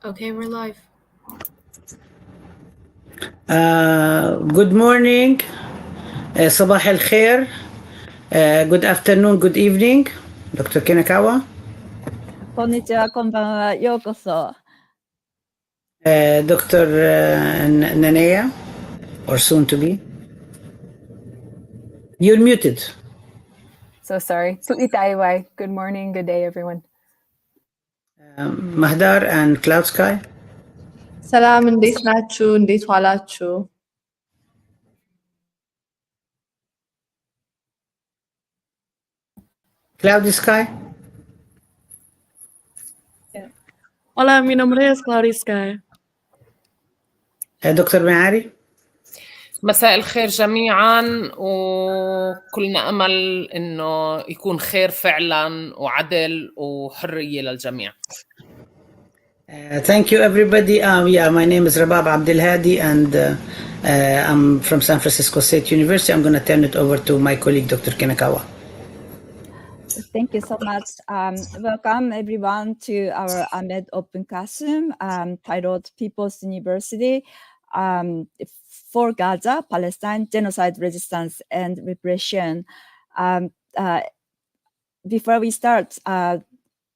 Okay, we're live. Good morning, صباح الخير, good afternoon, good evening, Dr. Kinakawa. こんにちは、こんばんは。ようこそ。Dr. Nanea, or soon to be. You're muted. So sorry. Su'itaiwai. Good morning, good day, everyone. Mahdar and Cloud Sky. Salam, እንዴት ናችሁ? እንዴት ዋላችሁ? Cloudy Sky. Hola, mi nombre es Cloudy Sky. Dr. Meari. مساء الخير جميعا وكلنا أمل إنه يكون خير فعلا وعدل وحرية للجميع. Thank you, everybody. Yeah, my name is Rabab Abdelhadi, and I'm from San Francisco State University. I'm going to turn it over to my colleague, Dr. Kinakawa. Thank you so much. Welcome everyone to our Ahmed Open Classroom titled People's University for Gaza, Palestine, Genocide, Resistance, and Repression. Before we start,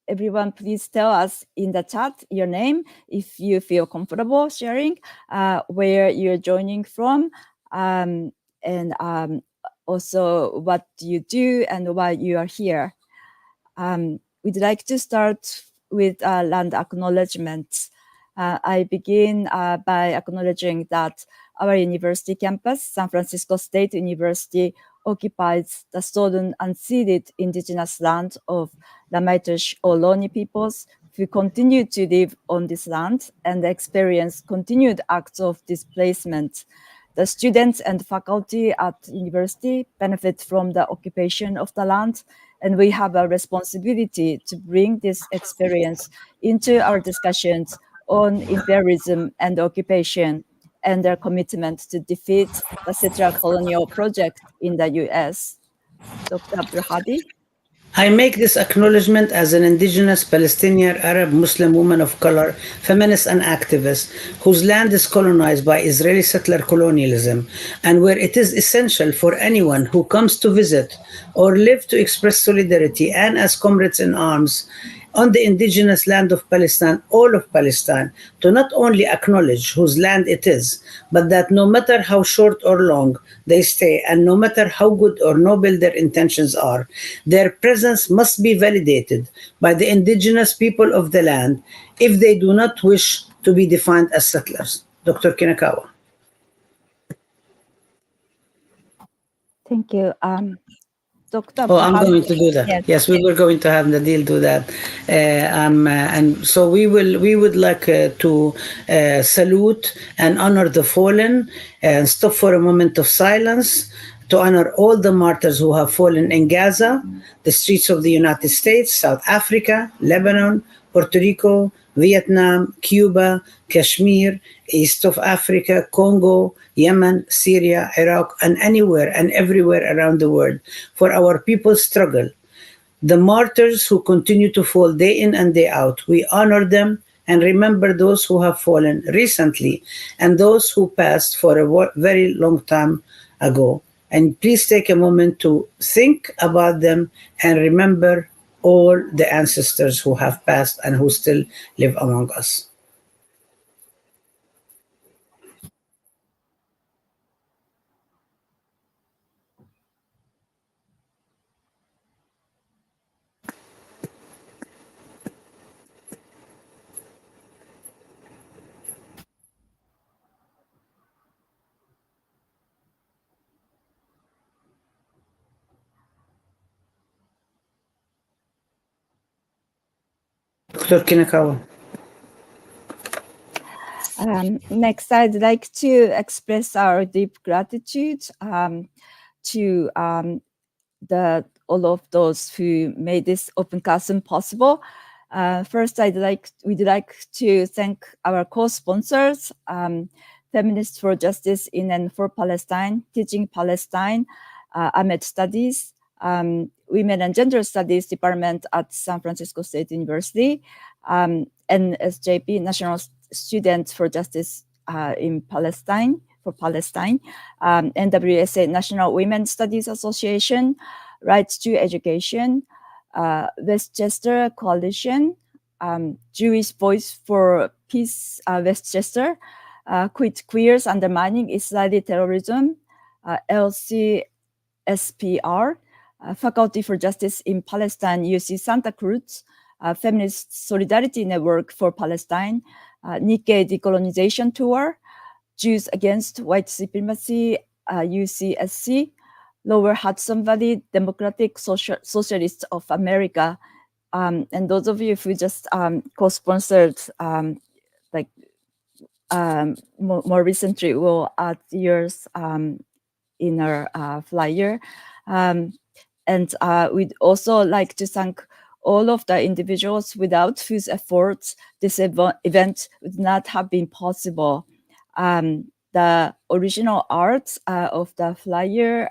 everyone, please tell us in the chat your name if you feel comfortable sharing, where you're joining from, and also what you do and why you are here. We'd like to start with land acknowledgements. I begin by acknowledging that our university campus, San Francisco State University, occupies the stolen unceded indigenous land of Lamaites Ohlone peoples who continue to live on this land and experience continued acts of displacement. The students and faculty at university benefit from the occupation of the land, and we have a responsibility to bring this experience into our discussions on imperialism and occupation and their commitment to defeat the settler colonial project in the US. Dr. Abdulhadi? I make this acknowledgement as an indigenous Palestinian Arab Muslim woman of color, feminist and activist, whose land is colonized by Israeli settler colonialism, and where it is essential for anyone who comes to visit or live to express solidarity and as comrades in arms on the indigenous land of Palestine, all of Palestine, to not only acknowledge whose land it is, but that no matter how short or long they stay, and no matter how good or noble their intentions are, their presence must be validated by the indigenous people of the land if they do not wish to be defined as settlers. Dr. Kinakawa. Thank you. Dr. I'm going to do that. Yes, we were going to have Nadil do that, and so we would like to salute and honor the fallen, and stop for a moment of silence to honor all the martyrs who have fallen in Gaza, the streets of the United States, South Africa, Lebanon, Puerto Rico, Vietnam, Cuba, Kashmir, East of Africa, Congo, Yemen, Syria, Iraq, and anywhere and everywhere around the world for our people's struggle. The martyrs who continue to fall day in and day out, we honor them and remember those who have fallen recently and those who passed for a very long time ago. And please take a moment to think about them and remember all the ancestors who have passed and who still live among us. Dr. Kinakawa. Next, I'd like to express our deep gratitude to all of those who made this open classroom possible. First, we'd like to thank our co-sponsors, Feminists for Justice in and for Palestine, Teaching Palestine, Ahmed Studies, Women and Gender Studies Department at San Francisco State University, NSJP, National Students for Justice in Palestine, for Palestine, NWSA, National Women's Studies Association, Rights to Education, Westchester Coalition, Jewish Voice for Peace Westchester, Quit Queers Undermining Israeli Terrorism, LCSPR, Faculty for Justice in Palestine, UC Santa Cruz, Feminist Solidarity Network for Palestine, Nikkei Decolonization Tour, Jews Against White Supremacy, UCSC, Lower Hudson Valley Democratic Socialists of America. And those of you who just co-sponsored more recently will add yours in our flyer. And we'd also like to thank all of the individuals without whose efforts this event would not have been possible. The original art of the flyer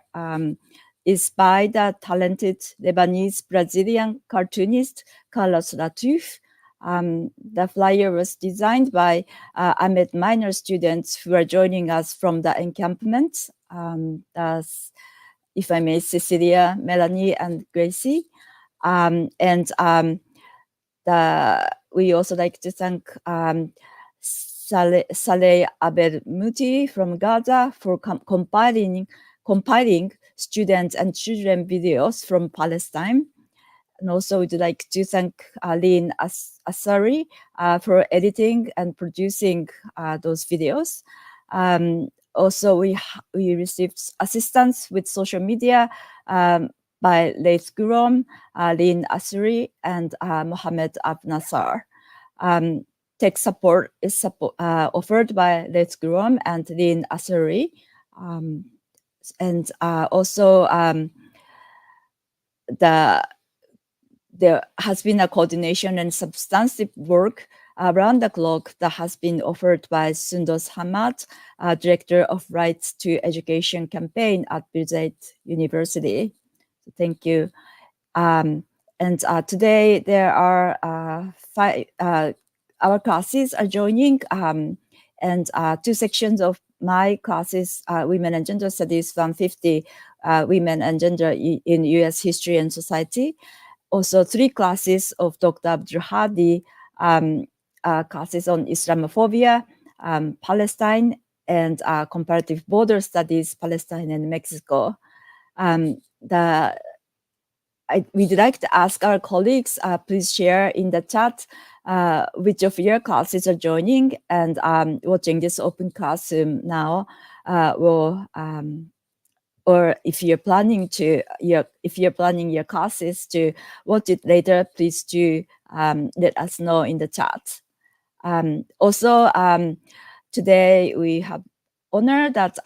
is by the talented Lebanese-Brazilian cartoonist Carlos Latouf. The flyer was designed by Ahmed Minor students who are joining us from the encampment. That's, if I may, Cecilia, Melanie, and Gracie. We also like to thank Saleh Abel-Muti from Gaza for compiling students and children videos from Palestine. And also we'd like to thank Lynn Asari for editing and producing those videos. Also, we received assistance with social media by Leith Gurom, Lynn Asari, and Mohammed Abnasar. Tech support is offered by Leith Gurom and Lynn Asari. There has been a coordination and substantive work around the clock that has been offered by Sundos Hamad, Director of Rights to Education Campaign at Birzeit University. So thank you. Today there are our classes are joining, and two sections of my classes, Women and Gender Studies, 150 Women and Gender in US History and Society. Also, three classes of Dr. Abdul Hadi, classes on Islamophobia, Palestine, and comparative border studies, Palestine and Mexico. We'd like to ask our colleagues, please share in the chat which of your classes are joining and watching this open classroom now. Or if you're planning your classes to watch it later, please do let us know in the chat. Also, today we have honor that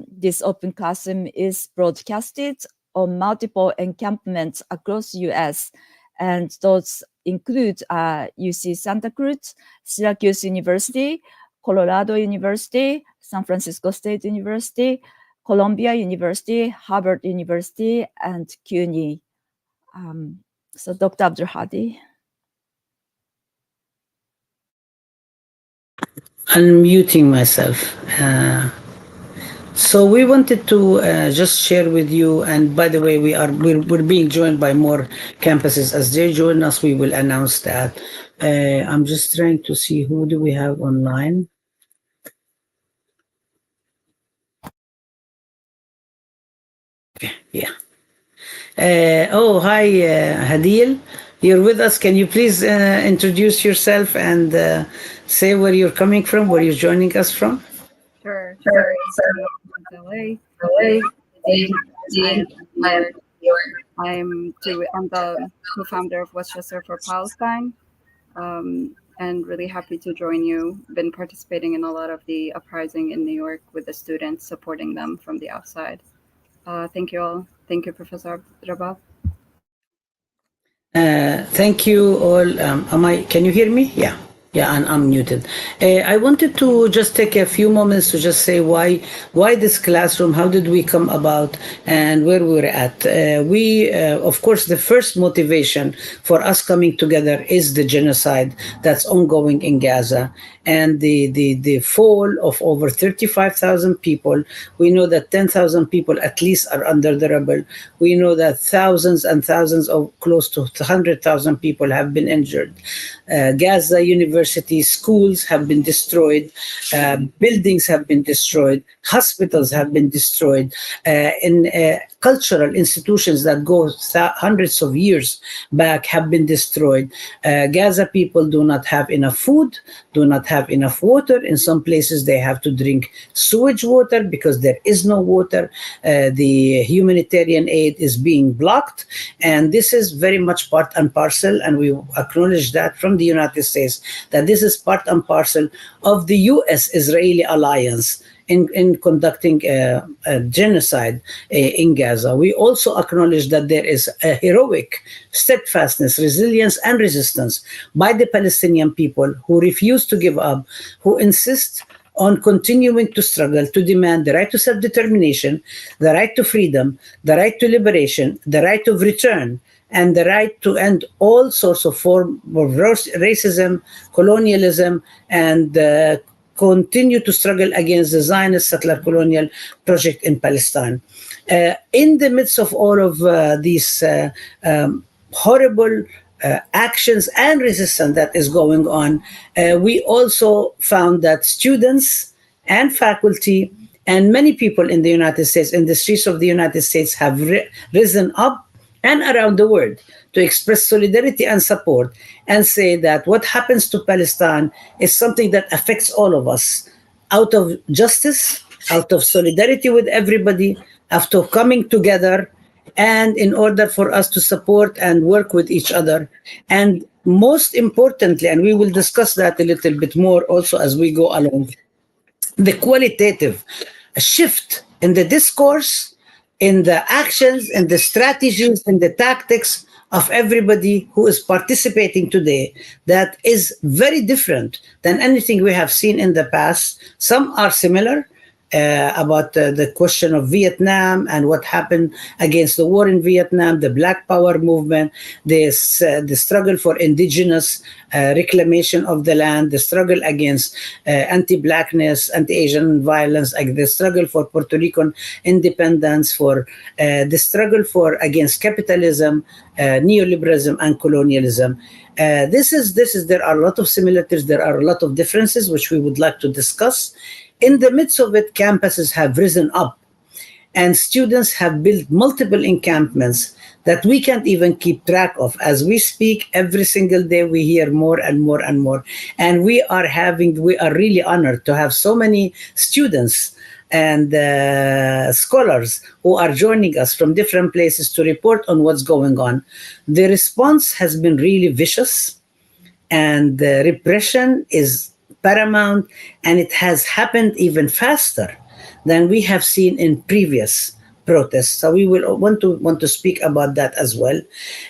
this open classroom is broadcasted on multiple encampments across US, and those include UC Santa Cruz, Syracuse University, Colorado University, San Francisco State University, Columbia University, Harvard University, and CUNY. So Dr. Abdul Hadi. Unmuting myself. So we wanted to just share with you, and by the way, we're being joined by more campuses. As they join us, we will announce that. I'm just trying to see who do we have online. Okay, yeah. Oh, hi, Hadil. You're with us. Can you please introduce yourself and say where you're coming from, where you're joining us from? Sure. LA. I'm the co-founder of Westchester for Palestine, and really happy to join you. Been participating in a lot of the uprising in New York with the students, supporting them from the outside. Thank you all. Thank you, Professor Rabab. Thank you all. Can you hear me? Yeah. Yeah, and unmuted. I wanted to just take a few moments to just say why this classroom, how did we come about, and where we were at. Of course, the first motivation for us coming together is the genocide that's ongoing in Gaza, and the fall of over 35,000 people. We know that 10,000 people at least are under the rubble. We know that thousands and thousands of close to 100,000 people have been injured. Gaza University schools have been destroyed, buildings have been destroyed, hospitals have been destroyed, cultural institutions that go hundreds of years back have been destroyed. Gaza people do not have enough food, do not have enough water. In some places they have to drink sewage water because there is no water. The humanitarian aid is being blocked, and this is very much part and parcel, and we acknowledge that from the United States, that this is part and parcel of the US-Israeli alliance in conducting a genocide in Gaza. We also acknowledge that there is a heroic steadfastness, resilience, and resistance by the Palestinian people who refuse to give up, who insist on continuing to struggle to demand the right to self-determination, the right to freedom, the right to liberation, the right of return, and the right to end all sorts of forms of racism, colonialism, and continue to struggle against the Zionist settler colonial project in Palestine. In the midst of all of these horrible actions and resistance that is going on, we also found that students and faculty and many people in the United States, in the streets of the United States, have risen up and around the world to express solidarity and support and say that what happens to Palestine is something that affects all of us, out of justice, out of solidarity with everybody, after coming together, and in order for us to support and work with each other. And most importantly, and we will discuss that a little bit more also as we go along, the qualitative shift in the discourse, in the actions, in the strategies, in the tactics of everybody who is participating today, that is very different than anything we have seen in the past. Some are similar, about the question of Vietnam and what happened against the war in Vietnam, the Black Power movement, the struggle for indigenous reclamation of the land, the struggle against anti-Blackness, anti-Asian violence, the struggle for Puerto Rican independence, for the struggle against capitalism, neoliberalism, and colonialism. There are a lot of similarities, there are a lot of differences, which we would like to discuss. In the midst of it, campuses have risen up, and students have built multiple encampments that we can't even keep track of. As we speak, every single day we hear more and more and more. And we are really honored to have so many students and scholars who are joining us from different places to report on what's going on. The response has been really vicious, and the repression is paramount, and it has happened even faster than we have seen in previous protests. So we will want to speak about that as well.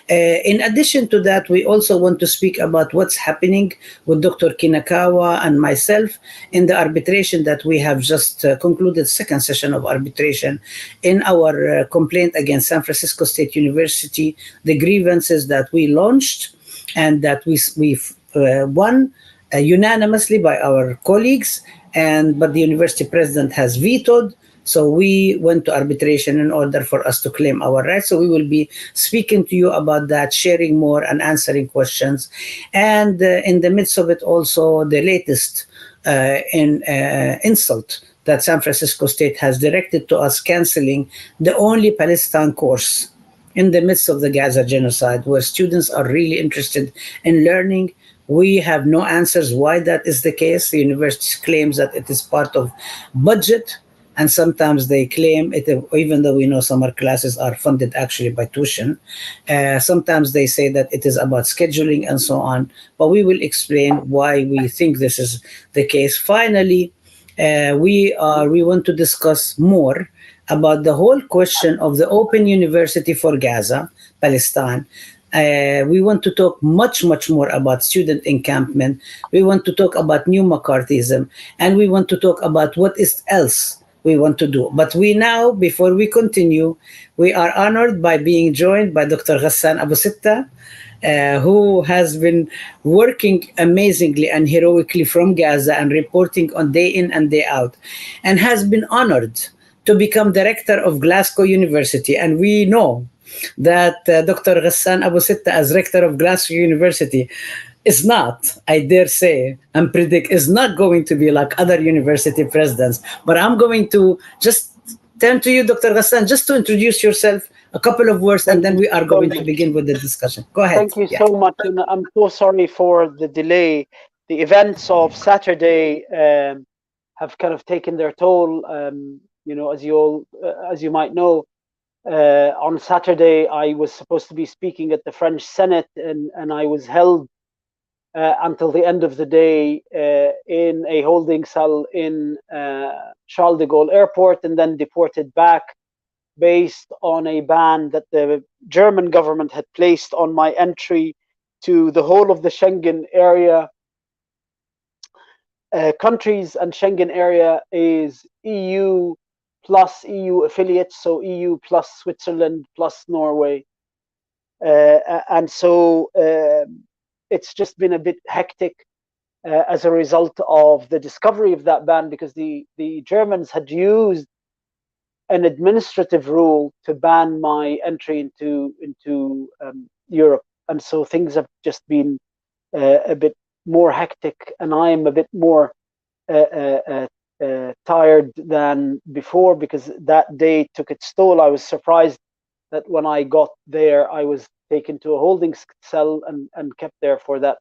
In addition to that, we also want to speak about what's happening with Dr. Kinakawa and myself in the arbitration that we have just concluded, second session of arbitration in our complaint against San Francisco State University, the grievances that we launched and that we've won unanimously by our colleagues, but the university president has vetoed. So we went to arbitration in order for us to claim our rights. So we will be speaking to you about that, sharing more and answering questions. And in the midst of it also, the latest insult that San Francisco State has directed to us, canceling the only Palestine course in the midst of the Gaza genocide, where students are really interested in learning. We have no answers why that is the case. The university claims that it is part of budget, and sometimes they claim it, even though we know summer classes are funded actually by tuition. Sometimes they say that it is about scheduling and so on, but we will explain why we think this is the case. Finally, we want to discuss more about the whole question of the Open University for Gaza, Palestine, We want to talk much, much more about student encampment. We want to talk about new McCarthyism, and we want to talk about what is else we want to do. But we now, before we continue, we are honored by being joined by Dr. Ghassan Abu-Sittah, who has been working amazingly and heroically from Gaza and reporting on day in and day out, and has been honored to become director of Glasgow University. And we know that Dr. Ghassan Abu-Sittah, as rector of Glasgow University, is not, I dare say and predict, is not going to be like other university presidents. But I'm going to just turn to you, Dr. Ghassan, just to introduce yourself, a couple of words, and then we are going to begin with the discussion. Go ahead. Thank you so much. And I'm so sorry for the delay. The events of Saturday have kind of taken their toll. As you might know, on Saturday I was supposed to be speaking at the French Senate, and I was held until the end of the day in a holding cell in Charles de Gaulle Airport, and then deported back based on a ban that the German government had placed on my entry to the whole of the Schengen area countries. And Schengen area is EU plus EU affiliates, so EU plus Switzerland plus Norway. And so it's just been a bit hectic as a result of the discovery of that ban, because the Germans had used an administrative rule to ban my entry into Europe, and so things have just been a bit more hectic, and I am a bit more tired than before, because that day took its toll. I was surprised that when I got there, I was taken to a holding cell and kept there for the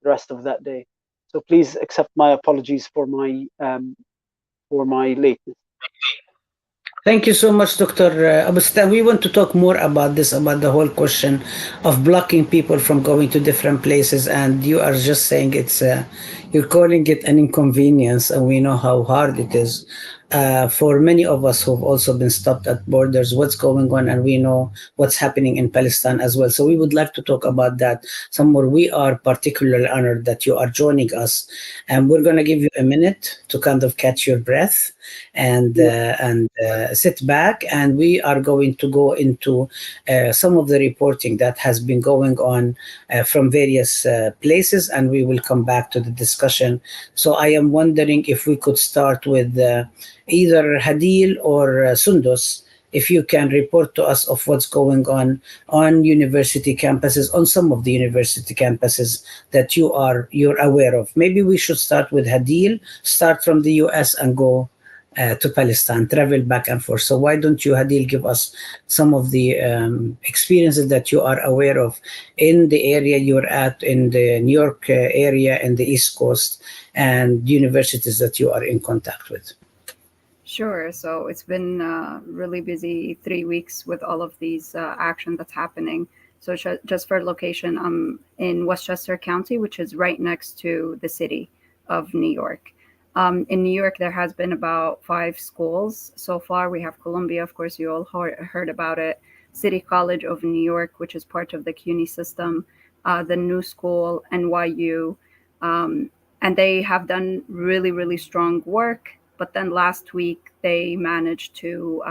rest of that day. So please accept my apologies for my lateness. Thank you so much, Dr. Abu-Sittah. We want to talk more about this, about the whole question of blocking people from going to different places. And you are just saying you're calling it an inconvenience, and we know how hard it is for many of us who've also been stopped at borders, what's going on, and we know what's happening in Palestine as well. So we would like to talk about that some more. We are particularly honored that you are joining us, and we're going to give you a minute to kind of catch your breath and sit back, and we are going to go into some of the reporting that has been going on from various places, and we will come back to the discussion. So I am wondering if we could start with either Hadil or Sundus, if you can report to us of what's going on university campuses, on some of the university campuses that you're aware of. Maybe we should start with Hadil, start from the US and go to Palestine, travel back and forth. So why don't you, Hadil, give us some of the experiences that you are aware of in the area you're at, in the New York area, and the East Coast, and universities that you are in contact with? Sure. So it's been really busy 3 weeks with all of these action that's happening. So just for location, I'm in Westchester County, which is right next to the city of New York. In New York, there has been about 5 schools so far. We have Columbia, of course, you all heard about it, City College of New York, which is part of the CUNY system, the New School, NYU, and they have done really, really strong work. But then last week, they managed to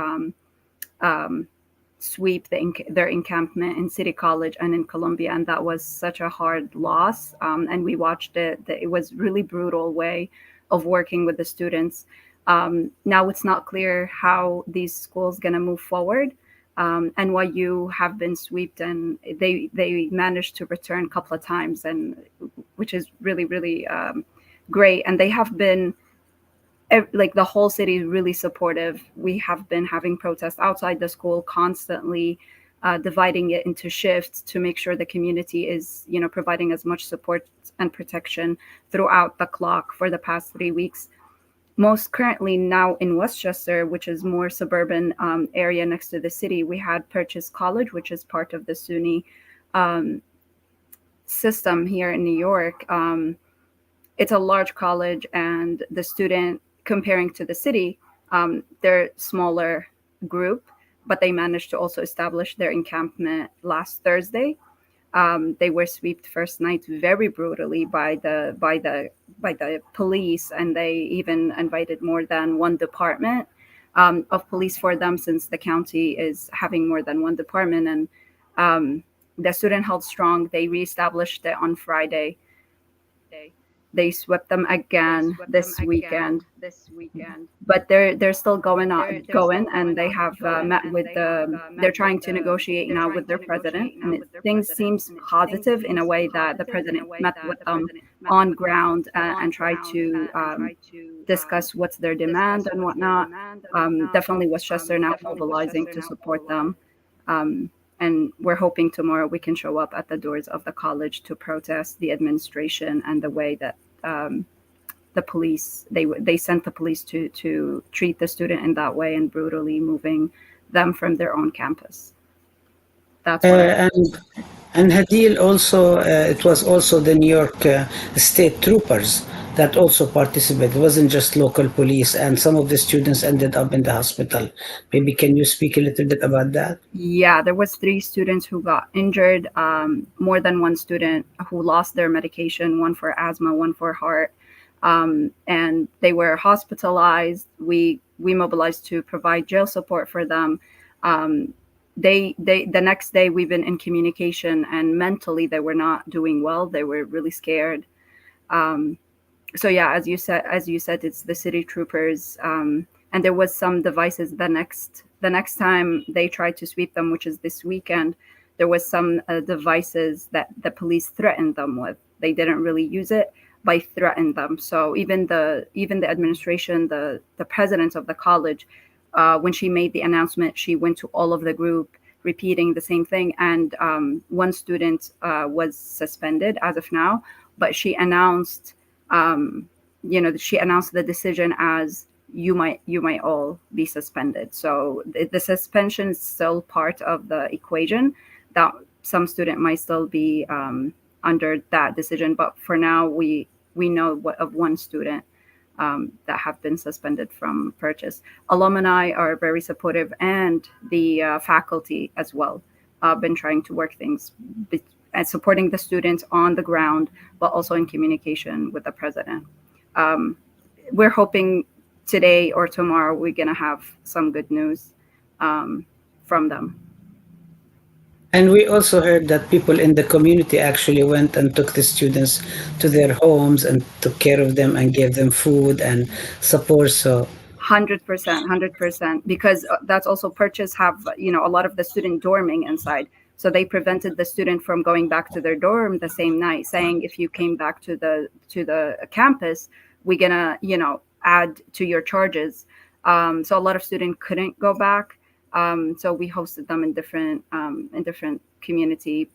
sweep their encampment in City College and in Columbia, and that was such a hard loss. And we watched it. It was really brutal way of working with the students. Now it's not clear how these schools going to move forward. NYU have been swept, and they managed to return a couple of times, and which is really, really great. And they have been, like, the whole city is really supportive. We have been having protests outside the school constantly, dividing it into shifts to make sure the community is, providing as much support and protection throughout the clock for the past 3 weeks. Most currently now in Westchester, which is more suburban area next to the city, we had Purchase College, which is part of the SUNY system here in New York. It's a large college, and the student, comparing to the city, they're smaller group, but they managed to also establish their encampment last Thursday. They were swept first night very brutally by the police, and they even invited more than one department of police for them, since the county is having more than one department. And the student held strong. They reestablished it on Friday. They swept them again this weekend, but they're still going, and they have met with they're trying to negotiate now with their president, and things seems positive in a way that the president met with them on ground and tried to discuss what's their demand and whatnot. Definitely Westchester now mobilizing to support them. And we're hoping tomorrow we can show up at the doors of the college to protest the administration and the way that the police, they sent the police to treat the student in that way and brutally moving them from their own campus. That's what and Hadil also, it was also the New York state troopers that also participated. It wasn't just local police, and some of the students ended up in the hospital. Maybe can you speak a little bit about that? Yeah, there was 3 students who got injured, more than one student who lost their medication, one for asthma, one for heart, and they were hospitalized. We mobilized to provide jail support for them. They the next day we've been in communication, and mentally they were not doing well. They were really scared. So yeah, as you said, it's the city troopers, and there was some devices the next time they tried to sweep them, which is this weekend. There was some devices that the police threatened them with. They didn't really use it, but threatened them. So even the administration, the president of the college, when she made the announcement, she went to all of the group repeating the same thing. And one student was suspended as of now, but she announced, she announced the decision as you might all be suspended. So the suspension is still part of the equation, that some student might still be under that decision. But for now, we know of one student that have been suspended from purchase. Alumni are very supportive, and the faculty as well, been trying to work things and supporting the students on the ground, but also in communication with the president. We're hoping today or tomorrow we're going to have some good news from them. And we also heard that people in the community actually went and took the students to their homes and took care of them and gave them food and support. So 100%, because that's also purchase have, a lot of the student dorming inside. So they prevented the student from going back to their dorm the same night, saying, if you came back to the campus, we're gonna, add to your charges. So a lot of students couldn't go back. So we hosted them in different community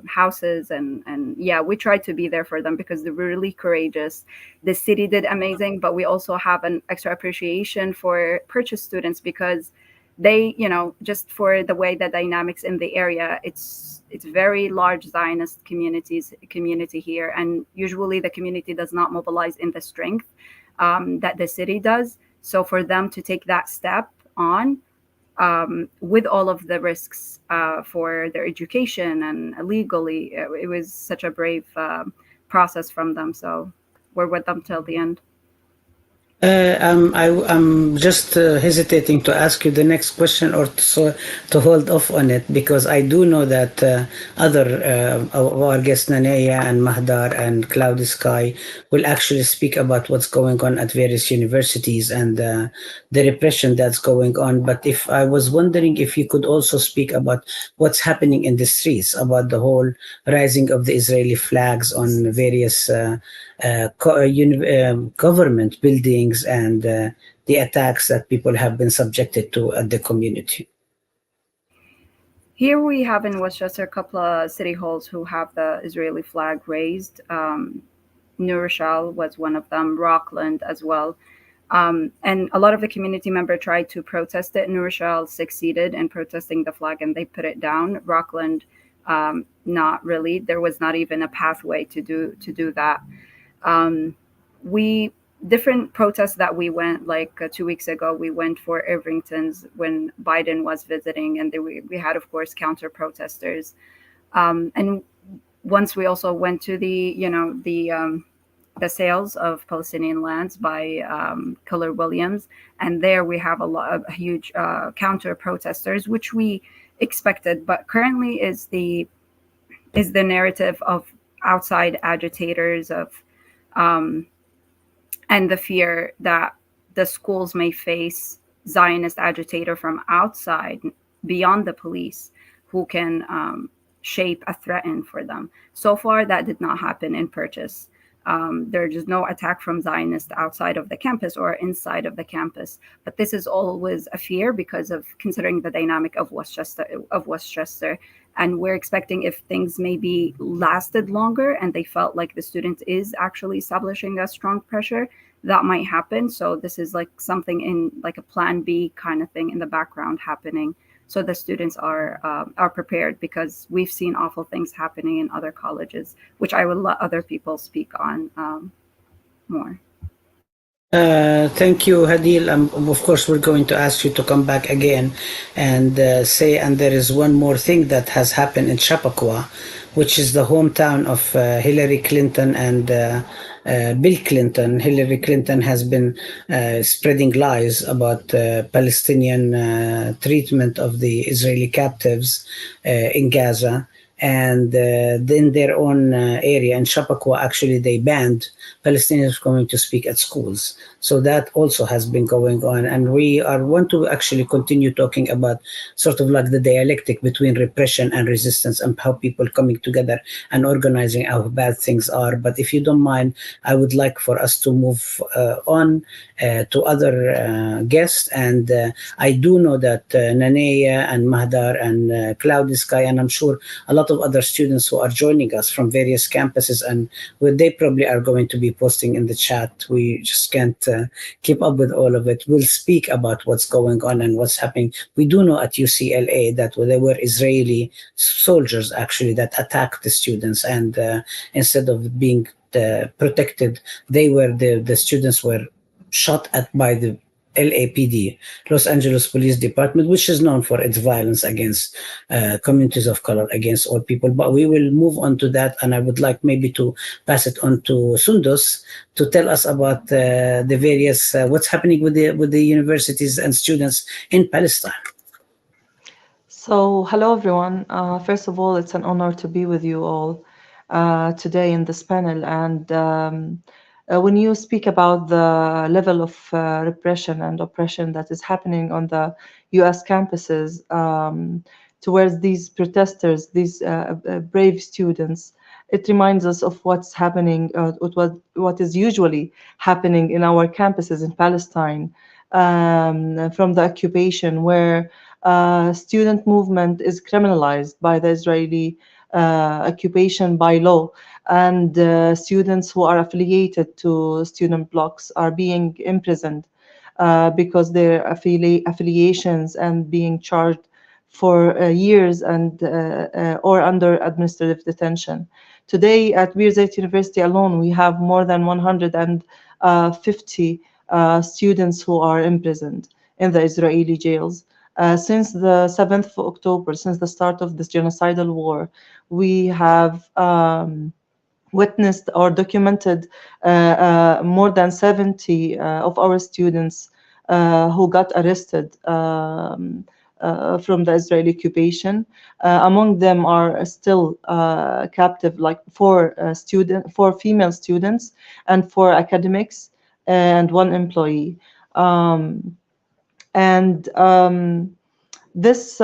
houses, and yeah, we tried to be there for them because they're really courageous. The city did amazing, but we also have an extra appreciation for purchase students, because they, just for the way the dynamics in the area, it's very large Zionist community here, and usually the community does not mobilize in the strength that the city does. So for them to take that step on, with all of the risks for their education and legally, it was such a brave process from them. So we're with them till the end. I'm just hesitating to ask you the next question, or to hold off on it, because I do know that other of our guests, Naneya and Mahdar and Cloudy Sky, will actually speak about what's going on at various universities and the repression that's going on. But if I was wondering if you could also speak about what's happening in the streets, about the whole rising of the Israeli flags on various government buildings and the attacks that people have been subjected to at the community. Here we have in Westchester a couple of city halls who have the Israeli flag raised. New Rochelle was one of them, Rockland as well. And a lot of the community members tried to protest it. New Rochelle succeeded in protesting the flag and they put it down. Rockland, not really. There was not even a pathway to do that. Different protests that we went, like 2 weeks ago, we went for Irvington's when Biden was visiting, and we had, of course, counter protesters. And once we also went to the sales of Palestinian lands by Keller Williams, and there we have a huge counter protesters, which we expected. But currently is the narrative of outside agitators and the fear that the schools may face Zionist agitator from outside, beyond the police, who can shape a threat for them. So far, that did not happen in Purchase. There's just no attack from Zionists outside of the campus or inside of the campus. But this is always a fear because of considering the dynamic of Westchester. And we're expecting if things maybe lasted longer and they felt like the student is actually establishing a strong pressure, that might happen. So this is like something in like a plan B kind of thing in the background happening. So the students are prepared, because we've seen awful things happening in other colleges, which I will let other people speak on more. Thank you, Hadil. Of course, we're going to ask you to come back again and say, and there is one more thing that has happened in Chappaqua, which is the hometown of Hillary Clinton and Bill Clinton. Hillary Clinton has been spreading lies about Palestinian treatment of the Israeli captives in Gaza. And in their own area in Chappaqua, actually, they banned Palestinians coming to speak at schools. So that also has been going on. And we want to actually continue talking about sort of like the dialectic between repression and resistance, and how people coming together and organizing how bad things are. But if you don't mind, I would like for us to move on to other guests. And I do know that Naneya and Mahdar and Cloudy Sky, and I'm sure a lot of other students who are joining us from various campuses, and they probably are going to be posting in the chat. We just can't keep up with all of it. We'll speak about what's going on and what's happening. We do know at UCLA that there were Israeli soldiers actually that attacked the students, and instead of being protected, the students were shot at by the LAPD, Los Angeles Police Department, which is known for its violence against communities of color, against all people. But we will move on to that, and I would like maybe to pass it on to Sundus to tell us about the various what's happening with the universities and students in Palestine. So, hello everyone. First of all, it's an honor to be with you all today in this panel. And when you speak about the level of repression and oppression that is happening on the US campuses towards these protesters, these brave students, it reminds us of what's happening, what is usually happening in our campuses in Palestine from the occupation, where student movement is criminalized by the Israeli occupation by law, and students who are affiliated to student blocs are being imprisoned because their affiliations, and being charged for years and or under administrative detention. Today at Birzeit University alone, we have more than 150 students who are imprisoned in the Israeli jails. Since the 7th of October, since the start of this genocidal war, we have witnessed or documented more than 70 of our students who got arrested from the Israeli occupation. Among them are still captive, like four female students and 4 academics and 1 employee. This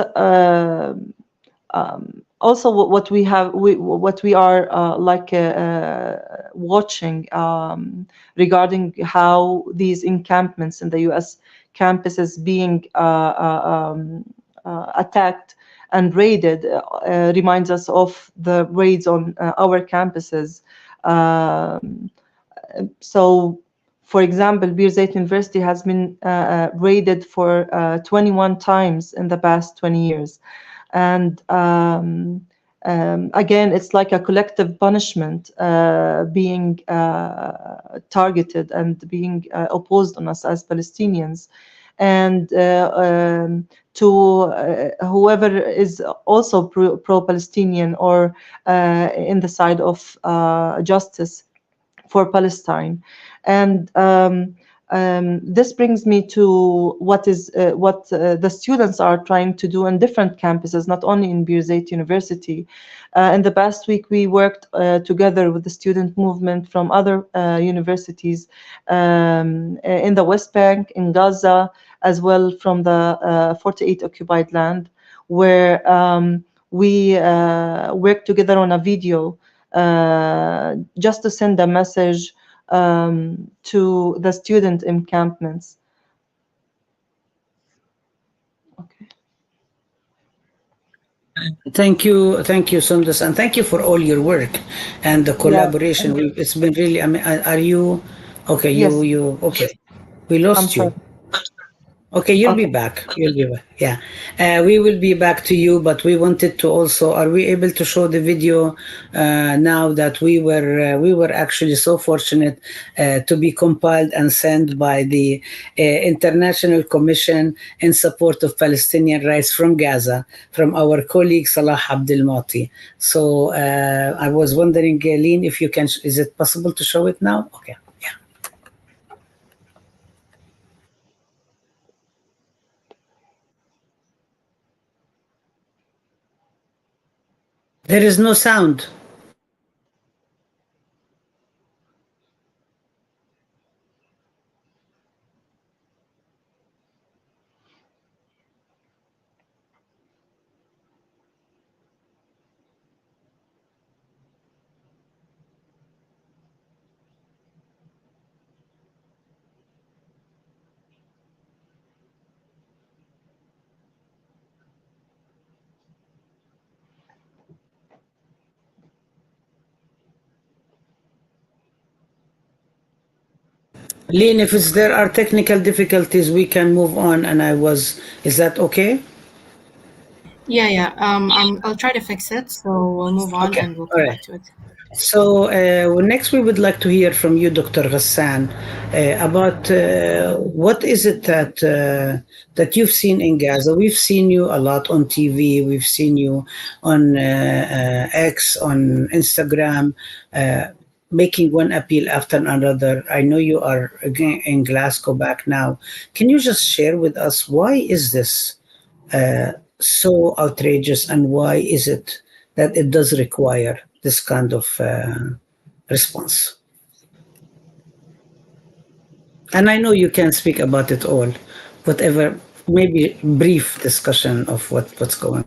also what we are watching regarding how these encampments in the U.S. campuses being attacked and raided reminds us of the raids on our campuses. So, for example, Birzeit University has been raided for 21 times in the past 20 years. And again, it's like a collective punishment being targeted and being opposed on us as Palestinians. and to whoever is also pro-Palestinian or in the side of justice for Palestine. And this brings me to what the students are trying to do in different campuses, not only in Birzeit University. In the past week, we worked together with the student movement from other universities in the West Bank, in Gaza, as well from the 48 occupied land, where we worked together on a video just to send a message to the student encampments. Okay. Thank you, Sundus, and thank you for all your work and the collaboration. Yeah. It's been really. I mean, are you okay? Yes. You okay? We lost you. Okay, you'll be back. You'll be back. Yeah, we will be back to you. But we wanted to also. Are we able to show the video now that we were actually so fortunate to be compiled and sent by the International Commission in Support of Palestinian Rights from Gaza, from our colleague Salah Abdel Mati. So I was wondering, Lynn, if you can. Is it possible to show it now? Okay. There is no sound. Lynn, if there are technical difficulties, we can move on. And is that okay? Yeah. I'll try to fix it. So we'll move on and we'll come back to it. So next we would like to hear from you, Dr. Ghassan, about what is it that you've seen in Gaza. We've seen you a lot on TV. We've seen you on X, on Instagram, making one appeal after another. I know you are again in Glasgow back now. Can you just share with us, why is this so outrageous, and why is it that it does require this kind of response? And I know you can speak about it all, whatever, maybe brief discussion of what's going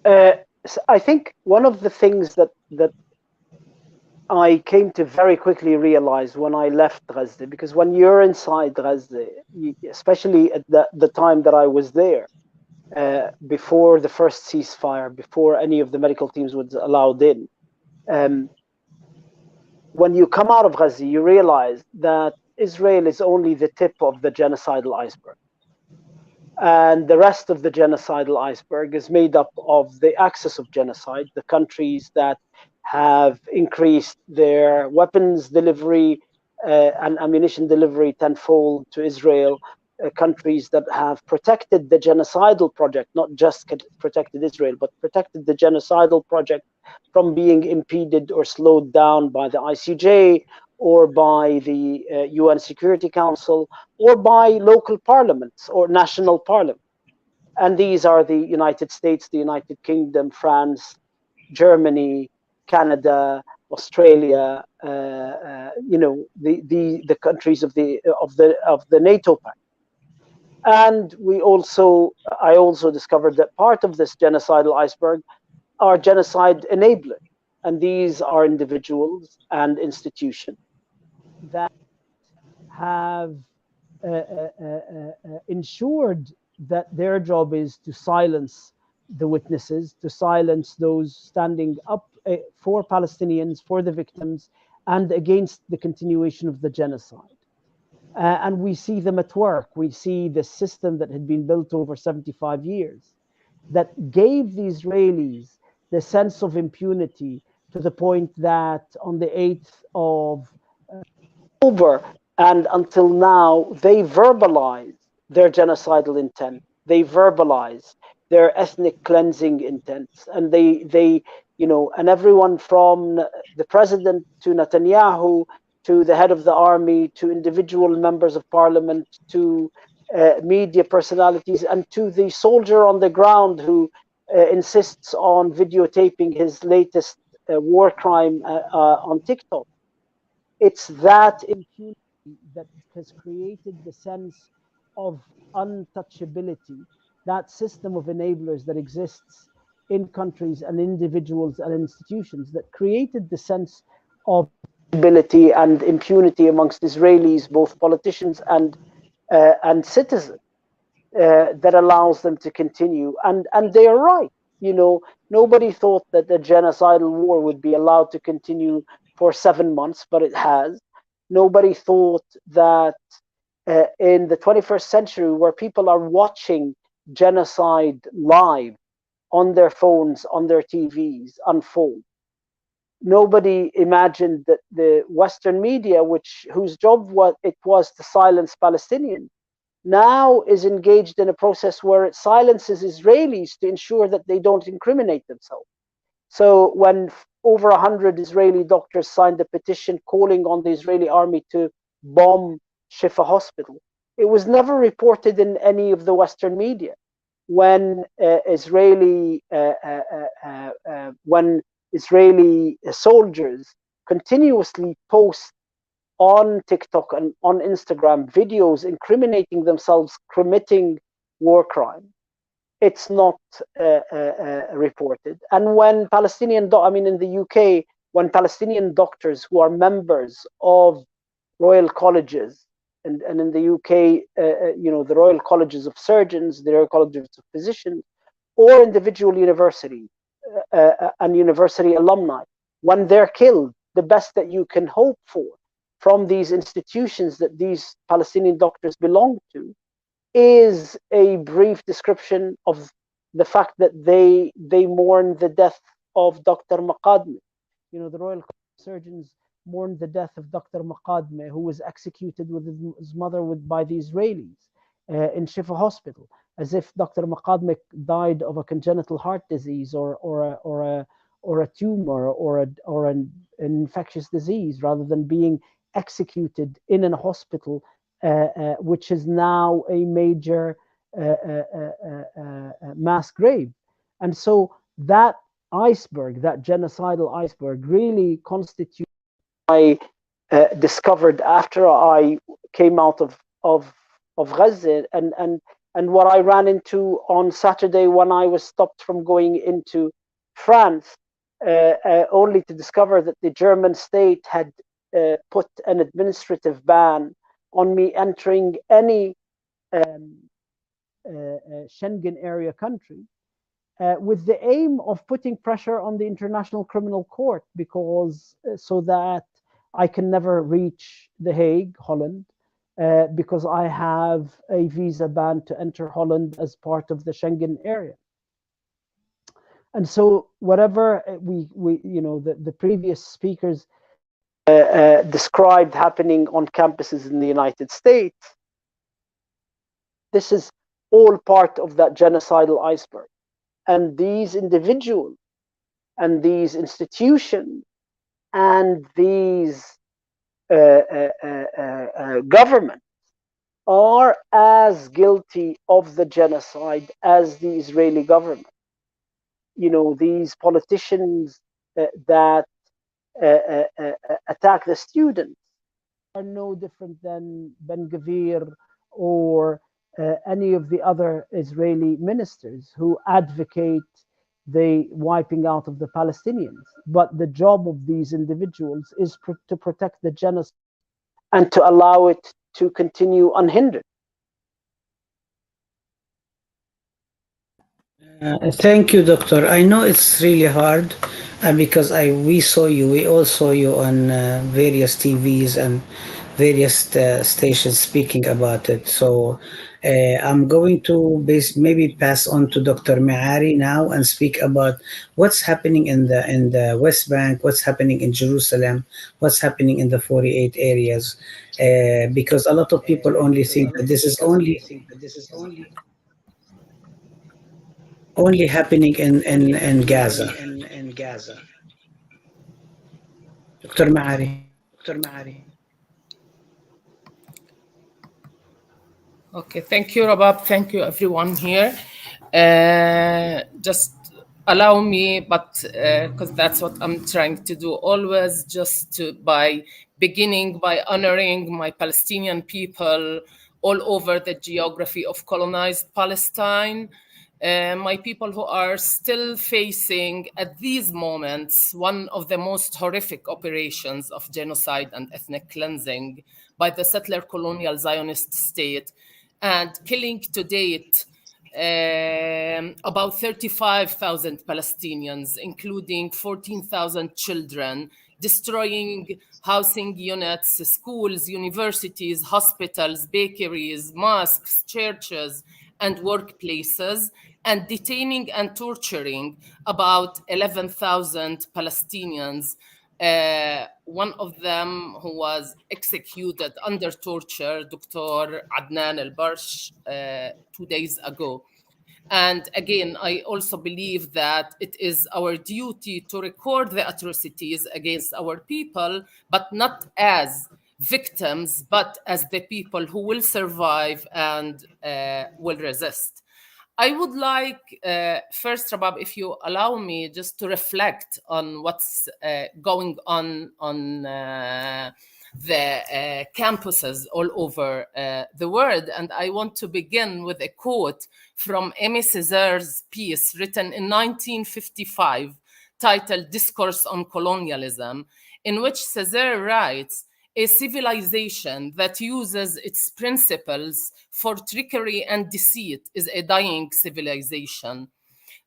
on. I think one of the things that I came to very quickly realize when I left Gaza, because when you're inside Gaza, especially at the time that I was there, before the first ceasefire, before any of the medical teams was allowed in, when you come out of Gaza, you realize that Israel is only the tip of the genocidal iceberg. And the rest of the genocidal iceberg is made up of the axis of genocide, the countries that have increased their weapons delivery and ammunition delivery tenfold to Israel, countries that have protected the genocidal project, not just protected Israel, but protected the genocidal project from being impeded or slowed down by the ICJ or by the UN Security Council or by local parliaments or national parliaments. And these are the United States, the United Kingdom, France, Germany, Canada, Australia, the countries of the NATO pact. And I also discovered that part of this genocidal iceberg are genocide enablers, and these are individuals and institutions that have ensured that their job is to silence the witnesses, to silence those standing up for Palestinians, for the victims, and against the continuation of the genocide. And we see them at work. We see the system that had been built over 75 years that gave the Israelis the sense of impunity to the point that on the 8th of October, And until now, they verbalize their genocidal intent. They verbalize their ethnic cleansing intents, and they and everyone from the president to Netanyahu to the head of the army to individual members of parliament to media personalities and to the soldier on the ground who insists on videotaping his latest war crime on TikTok. It's that impunity that has created the sense of untouchability, that system of enablers that exists in countries and individuals and institutions that created the sense of ability and impunity amongst Israelis, both politicians and citizens, that allows them to continue. And they are right. Nobody thought that the genocidal war would be allowed to continue for 7 months, but it has. Nobody thought that in the 21st century, where people are watching genocide live on their phones, on their TVs unfold, nobody imagined that the Western media, whose job it was to silence Palestinians, now is engaged in a process where it silences Israelis to ensure that they don't incriminate themselves. So when over 100 Israeli doctors signed a petition calling on the Israeli army to bomb Shifa Hospital, it was never reported in any of the Western media. When Israeli soldiers continuously post on TikTok and on Instagram videos incriminating themselves committing war crime, it's not reported. And when in the UK, when Palestinian doctors who are members of royal colleges, and in the UK, the royal colleges of surgeons, the royal colleges of physicians, or individual university and university alumni, when they're killed, the best that you can hope for from these institutions that these Palestinian doctors belong to is a brief description of the fact that they mourn the death of Dr. Maqadmi. The royal surgeons mourned the death of Dr. Maqadmi, who was executed with his mother by the Israelis in Shifa Hospital, as if Dr. Maqadmi died of a congenital heart disease or a tumor or an infectious disease, rather than being executed in a hospital, which is now a major mass grave. And so that iceberg, that genocidal iceberg, really constitutes I discovered after I came out of Gaza, and what I ran into on Saturday when I was stopped from going into France, only to discover that the German state had put an administrative ban on me entering any Schengen area country, with the aim of putting pressure on the International Criminal Court, because so that I can never reach The Hague, Holland, because I have a visa ban to enter Holland as part of the Schengen area. And so whatever the previous speakers described happening on campuses in the United States, this is all part of that genocidal iceberg. And these individuals and these institutions and these governments are as guilty of the genocide as the Israeli government. These politicians that attack the students are no different than Ben Gvir or any of the other Israeli ministers who advocate the wiping out of the Palestinians. But the job of these individuals is to protect the genocide and to allow it to continue unhindered. Thank you, Doctor. I know it's really hard because we all saw you on various TVs and various stations speaking about it. So I'm going to maybe pass on to Dr. Meari now and speak about what's happening in the West Bank, what's happening in Jerusalem, what's happening in the 48 areas, because a lot of people only think that this is only happening in Gaza. Dr. Meari. Okay, thank you, Rabab. Thank you, everyone here. Just allow me, but because that's what I'm trying to do always, by beginning by honoring my Palestinian people all over the geography of colonized Palestine, my people who are still facing at these moments one of the most horrific operations of genocide and ethnic cleansing by the settler colonial Zionist state, and killing to date about 35,000 Palestinians, including 14,000 children, destroying housing units, schools, universities, hospitals, bakeries, mosques, churches, and workplaces, and detaining and torturing about 11,000 Palestinians. One of them who was executed under torture, Dr. Adnan al-Barsh, 2 days ago. And again, I also believe that it is our duty to record the atrocities against our people, but not as victims, but as the people who will survive and will resist. I would like, first, Rabab, if you allow me, just to reflect on what's going on the campuses all over the world. And I want to begin with a quote from Aimé Césaire's piece written in 1955, titled Discourse on Colonialism, in which Césaire writes, "A civilization that uses its principles for trickery and deceit is a dying civilization.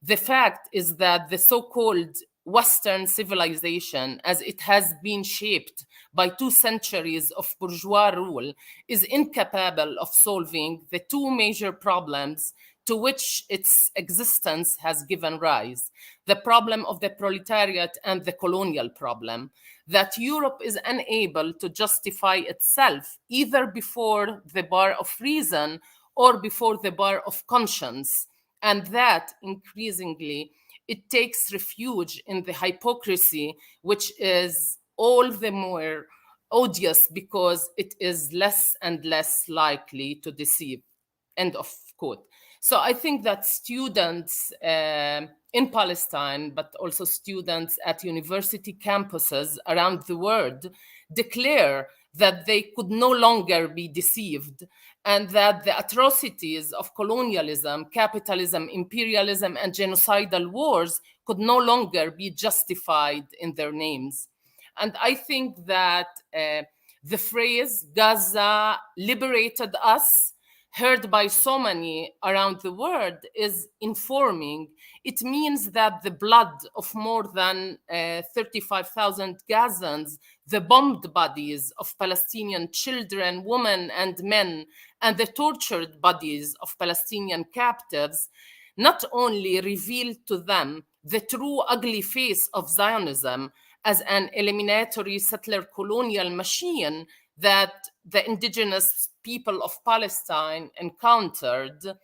The fact is that the so-called Western civilization, as it has been shaped by 2 centuries of bourgeois rule, is incapable of solving the 2 major problems to which its existence has given rise: the problem of the proletariat and the colonial problem. That Europe is unable to justify itself either before the bar of reason or before the bar of conscience, and that increasingly it takes refuge in the hypocrisy, which is all the more odious because it is less and less likely to deceive." End of quote. So I think that students in Palestine, but also students at university campuses around the world, declare that they could no longer be deceived, and that the atrocities of colonialism, capitalism, imperialism, and genocidal wars could no longer be justified in their names. And I think that the phrase "Gaza liberated us," heard by so many around the world, is informing. It means that the blood of more than 35,000 Gazans, the bombed bodies of Palestinian children, women, and men, and the tortured bodies of Palestinian captives, not only revealed to them the true ugly face of Zionism as an eliminatory settler colonial machine that the indigenous people of Palestine encountered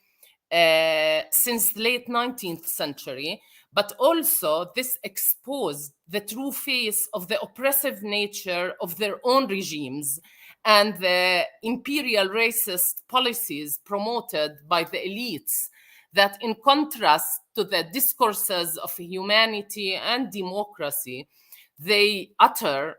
since the late 19th century, but also this exposed the true face of the oppressive nature of their own regimes and the imperial racist policies promoted by the elites that, in contrast to the discourses of humanity and democracy they utter,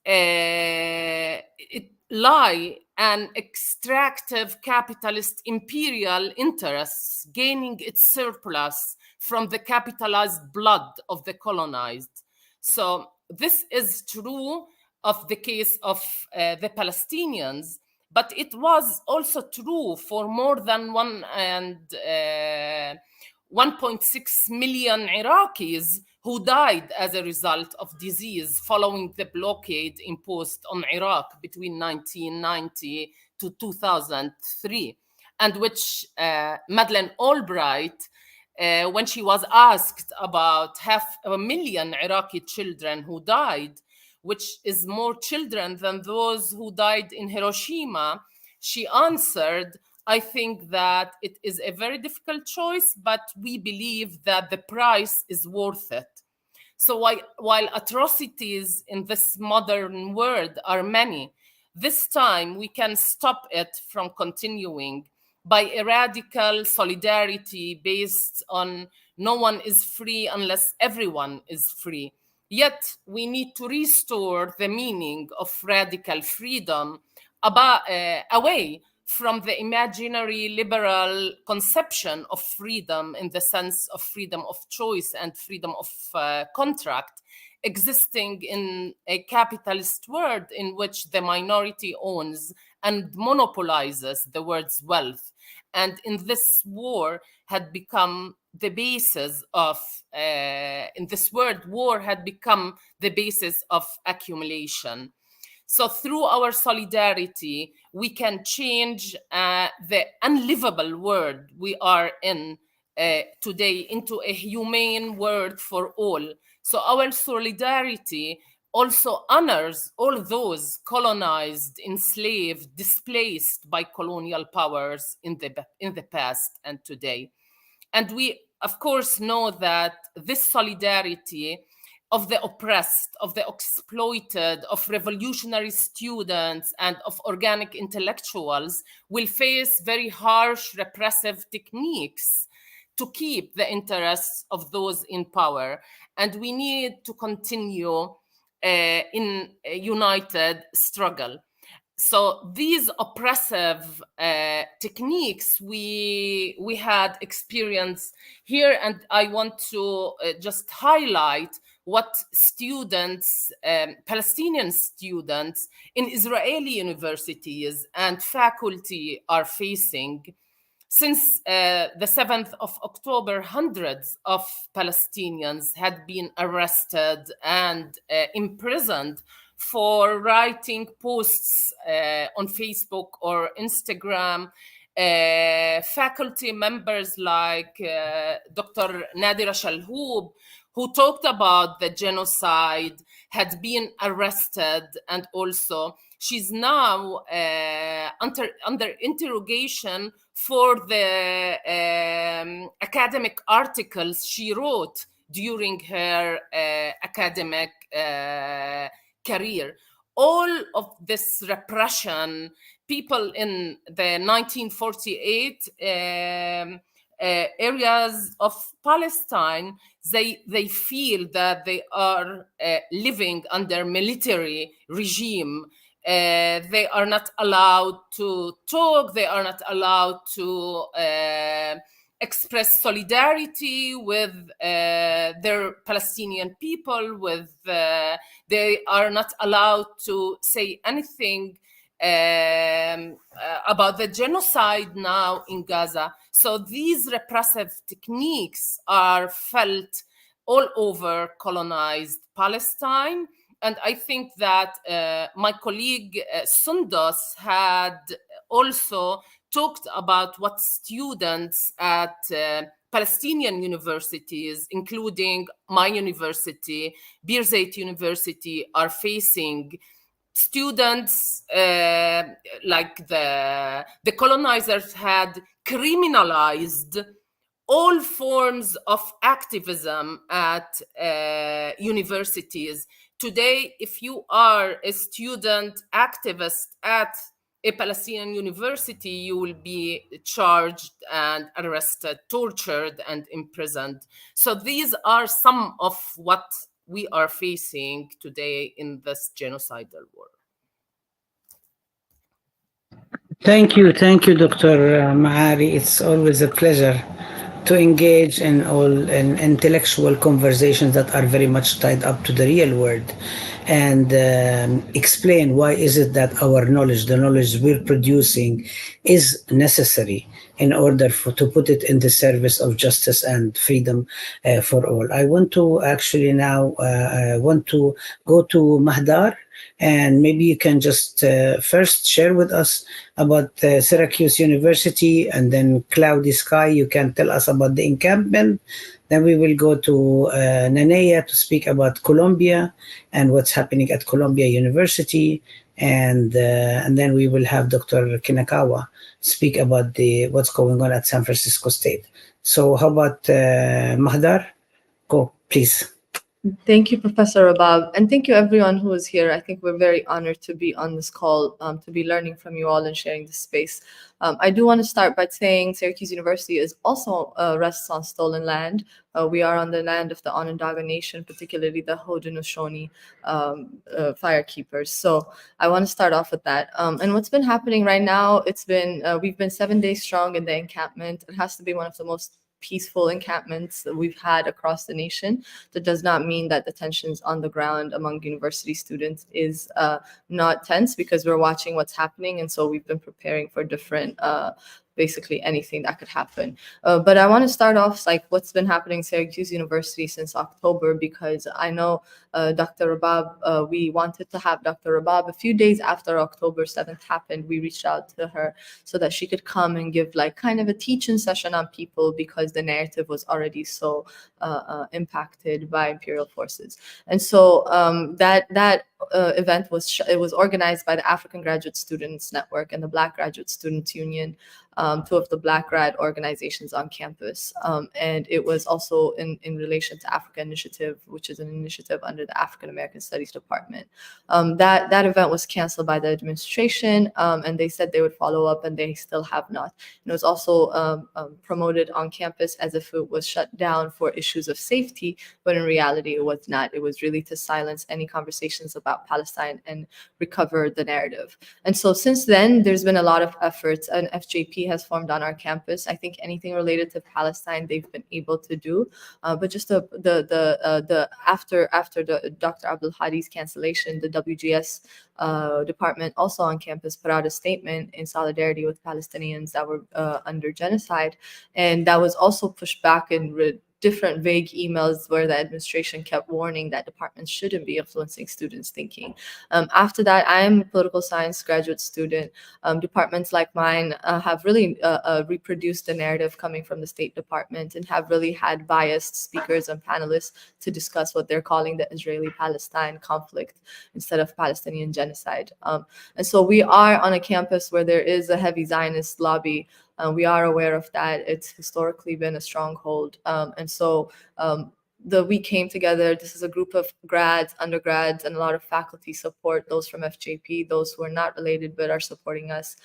it lie an extractive capitalist imperial interests gaining its surplus from the capitalized blood of the colonized. So this is true of the case of the Palestinians, but it was also true for more than 1.6 million Iraqis who died as a result of disease following the blockade imposed on Iraq between 1990 to 2003. and which Madeleine Albright, when she was asked about 500,000 Iraqi children who died, which is more children than those who died in Hiroshima, she answered, I think that it is a very difficult choice, but we believe that the price is worth it. So while atrocities in this modern world are many, this time we can stop it from continuing by a radical solidarity based on no one is free unless everyone is free. Yet we need to restore the meaning of radical freedom away from the imaginary liberal conception of freedom in the sense of freedom of choice and freedom of contract existing in a capitalist world in which the minority owns and monopolizes the world's wealth. And in this war had become the basis of, in this world, war had become the basis of accumulation. So through our solidarity, we can change the unlivable world we are in today into a humane world for all. So our solidarity also honors all those colonized, enslaved, displaced by colonial powers in the past and today. And we, of course, know that this solidarity of the oppressed, of the exploited, of revolutionary students, and of organic intellectuals will face very harsh repressive techniques to keep the interests of those in power. And we need to continue in a united struggle. So these oppressive techniques we had experienced here, and I want to just highlight what students, Palestinian students in Israeli universities and faculty are facing. Since the 7th of October, hundreds of Palestinians had been arrested and imprisoned for writing posts on Facebook or Instagram. Faculty members like Dr. Nadira Shalhoub, who talked about the genocide, had been arrested, and also she's now under interrogation for the academic articles she wrote during her academic career. All of this repression, people in the 1948 areas of Palestine, they feel that they are living under military regime. They are not allowed to talk. They are not allowed to express solidarity with their Palestinian people. They are not allowed to say anything about the genocide now in Gaza. So these repressive techniques are felt all over colonized Palestine. And I think that my colleague Sundos had also talked about what students at Palestinian universities, including my university, Birzeit University, are facing. Students, like the colonizers had criminalized all forms of activism at universities. Today, if you are a student activist at a Palestinian university, you will be charged and arrested, tortured, and imprisoned. So these are some of what we are facing today in this genocidal war. Thank you, Dr. Maari. It's always a pleasure to engage in all in intellectual conversations that are very much tied up to the real world. and explain why is it that our knowledge, the knowledge we're producing, is necessary in order to put it in the service of justice and freedom for all. I want to actually now want to go to Mahdar, and maybe you can just first share with us about Syracuse University, and then Cloudy Sky, you can tell us about the encampment. Then we will go to Nanea to speak about Columbia and what's happening at Columbia University. And then we will have Dr. Kinakawa speak about what's going on at San Francisco State. So how about Mahdar? Go, please. Thank you, Professor Rabab, and thank you everyone who is here. I think we're very honored to be on this call, to be learning from you all and sharing this space. I do want to start by saying Syracuse University is also rests on stolen land. We are on the land of the Onondaga Nation, particularly the Haudenosaunee firekeepers. So I want to start off with that. And what's been happening right now, we've been 7 days strong in the encampment. It has to be one of the most peaceful encampments that we've had across the nation. That does not mean that the tensions on the ground among university students is not tense, because we're watching what's happening. And so we've been preparing for different basically anything that could happen. But I want to start off like what's been happening at Syracuse University since October, because I know Dr. Rabab, we wanted to have Dr. Rabab a few days after October 7th happened. We reached out to her so that she could come and give like kind of a teaching session on people, because the narrative was already so impacted by imperial forces. And so that event was organized by the African Graduate Students Network and the Black Graduate Students Union, two of the Black grad organizations on campus. And it was also in relation to Africa Initiative, which is an initiative under the African American Studies Department. That event was canceled by the administration, and they said they would follow up, and they still have not. And it was also promoted on campus as if it was shut down for issues of safety, but in reality it was not. It was really to silence any conversations about Palestine and recover the narrative. And so since then, there's been a lot of efforts, and FJP has formed on our campus. I think anything related to Palestine they've been able to do, but just after the Dr. Abdul Hadi's cancellation, the WGS department also on campus put out a statement in solidarity with Palestinians that were under genocide, and that was also pushed back in different vague emails where the administration kept warning that departments shouldn't be influencing students' thinking. After that, I am a political science graduate student. Departments like mine have really reproduced the narrative coming from the State Department and have really had biased speakers and panelists to discuss what they're calling the Israeli-Palestine conflict instead of Palestinian genocide. And so we are on a campus where there is a heavy Zionist lobby. We are aware of that. It's historically been a stronghold. And so we came together. This is a group of grads, undergrads, and a lot of faculty support those from FJP, those who are not related but are supporting us,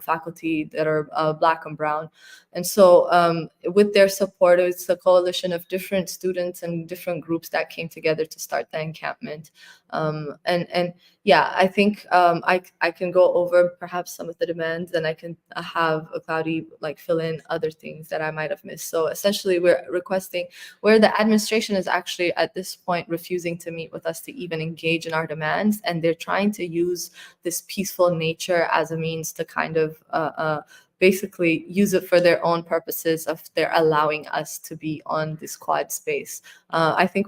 faculty that are Black and Brown. And so with their support, it's a coalition of different students and different groups that came together to start the encampment. And yeah, I think I can go over perhaps some of the demands, and I can have a Cloudy like fill in other things that I might have missed. So essentially, we're requesting where the administration is actually at this point refusing to meet with us to even engage in our demands, and they're trying to use this peaceful nature as a means to kind of basically use it for their own purposes of they're allowing us to be on this quad space. I think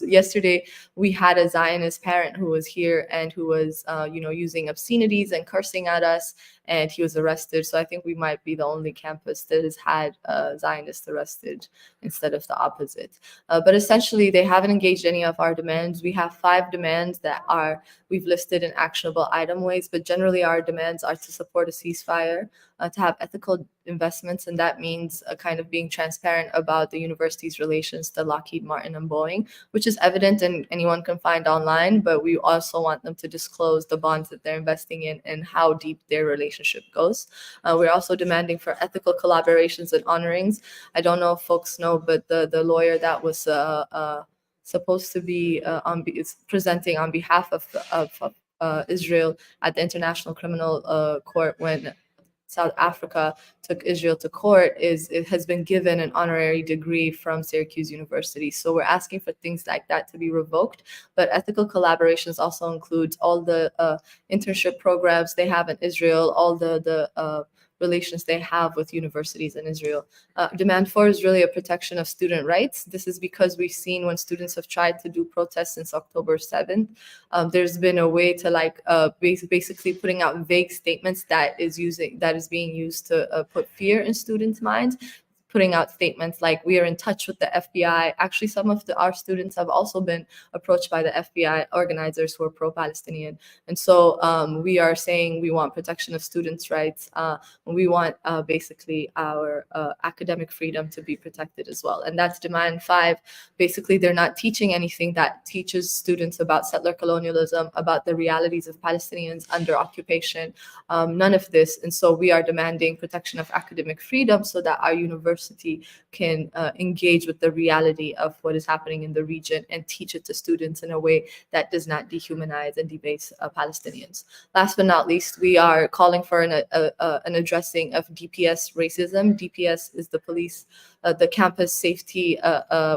yesterday we had a Zionist parent who was here and who was, using obscenities and cursing at us, and he was arrested. So I think we might be the only campus that has had Zionists arrested instead of the opposite. But essentially, they haven't engaged any of our demands. We have 5 demands that we've listed in actionable item ways, but generally our demands are to support a ceasefire, to have ethical investments, and that means kind of being transparent about the university's relations to Lockheed Martin and Boeing, which is evident and anyone can find online, but we also want them to disclose the bonds that they're investing in and how deep their relationship goes. We're also demanding for ethical collaborations and honorings. I don't know if folks know, but the lawyer that was supposed to be presenting on behalf of Israel at the International Criminal Court when South Africa took Israel to court it has been given an honorary degree from Syracuse University. So we're asking for things like that to be revoked. But ethical collaborations also includes all the internship programs they have in Israel, all the relations they have with universities in Israel. Demand 4 is really a protection of student rights. This is because we've seen when students have tried to do protests since October 7th, there's been a way to basically putting out vague statements that is being used to put fear in students' minds, putting out statements like, we are in touch with the FBI. Actually, some of our students have also been approached by the FBI organizers who are pro-Palestinian. And so we are saying we want protection of students' rights. We want basically our academic freedom to be protected as well. And that's demand 5. Basically, they're not teaching anything that teaches students about settler colonialism, about the realities of Palestinians under occupation, none of this. And so we are demanding protection of academic freedom so that our university can engage with the reality of what is happening in the region and teach it to students in a way that does not dehumanize and debase Palestinians. Last but not least, we are calling for an addressing of DPS racism. DPS is the police, the campus safety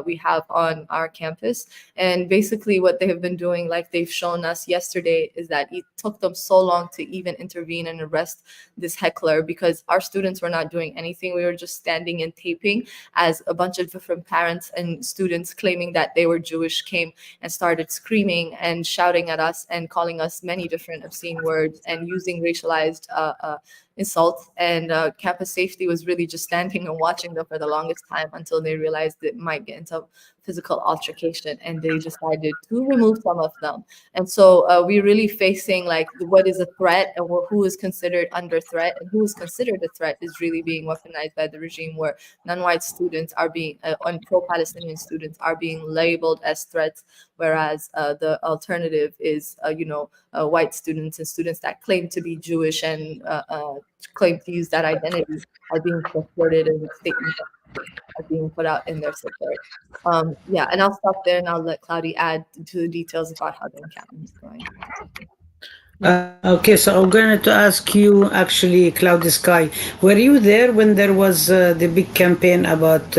we have on our campus. And basically what they have been doing, like they've shown us yesterday, is that it took them so long to even intervene and arrest this heckler because our students were not doing anything. We were just standing and taping as a bunch of different parents and students claiming that they were Jewish came and started screaming and shouting at us and calling us many different obscene words and using racialized insults. And campus safety was really just standing and watching them for the longest time until they realized it might get into physical altercation, and they decided to remove some of them. And so we're really facing like what is a threat and who is considered under threat, and who is considered a threat is really being weaponized by the regime, where non-white students are being pro-Palestinian students are being labeled as threats, whereas the alternative is white students and students that claim to be Jewish and claim to use that identity are being supported, and statements are being put out in their support. And I'll stop there and I'll let Cloudy add to the details about how the encampment is going. Okay, so I'm going to ask you, actually, Cloudy Sky, were you there when there was the big campaign about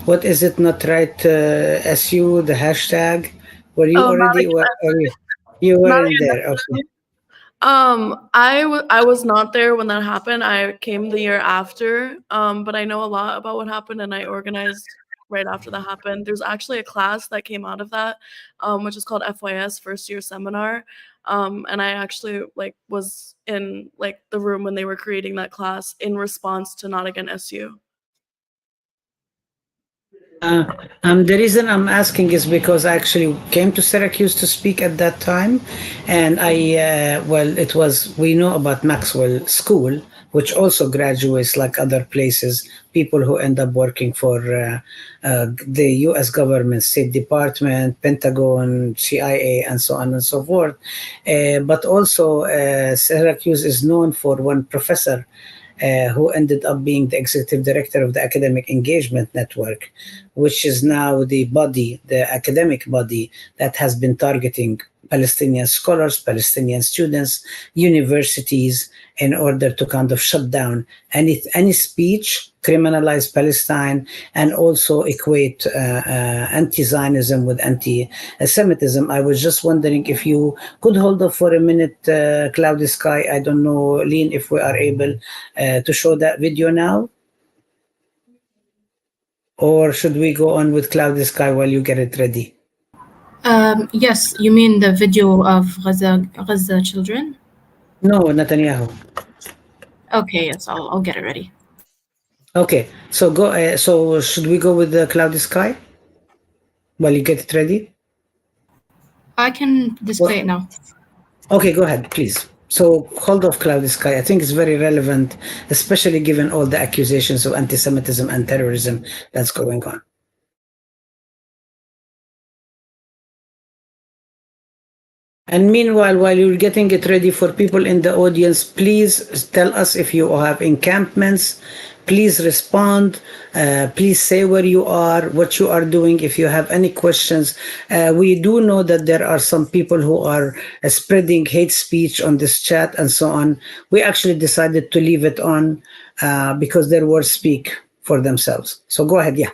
what is it not right, SU, the hashtag? Were you already? You weren't there. Okay. I was not there when that happened. I came the year after, but I know a lot about what happened, and I organized right after that happened. There's actually a class that came out of that, which is called FYS, First Year Seminar, and I actually was in the room when they were creating that class in response to Not Again SU. The reason I'm asking is because I actually came to Syracuse to speak at that time, and we know about Maxwell School, which also graduates like other places, people who end up working for the U.S. government, State Department, Pentagon, CIA, and so on and so forth. But also Syracuse is known for one professor who ended up being the executive director of the Academic Engagement Network, which is now the academic body that has been targeting Palestinian scholars, Palestinian students, universities, in order to kind of shut down any speech, criminalize Palestine, and also equate anti-Zionism with anti-Semitism. I was just wondering if you could hold off for a minute, Cloudy Sky. I don't know, Lean, if we are able to show that video now. Or should we go on with Cloudy Sky while you get it ready? Yes, you mean the video of Gaza children? No, Netanyahu. Okay, yes, I'll get it ready. Okay, so go. So should we go with the Cloudy Sky while you get it ready? I can display it now. Okay, go ahead, please. So hold off Cloudy Sky. I think it's very relevant, especially given all the accusations of anti-Semitism and terrorism that's going on. And meanwhile, while you're getting it ready for people in the audience, please tell us if you have encampments, Please respond. Please say where you are, what you are doing. If you have any questions, we do know that there are some people who are spreading hate speech on this chat and so on. We actually decided to leave it on because their words speak for themselves. So go ahead, yeah.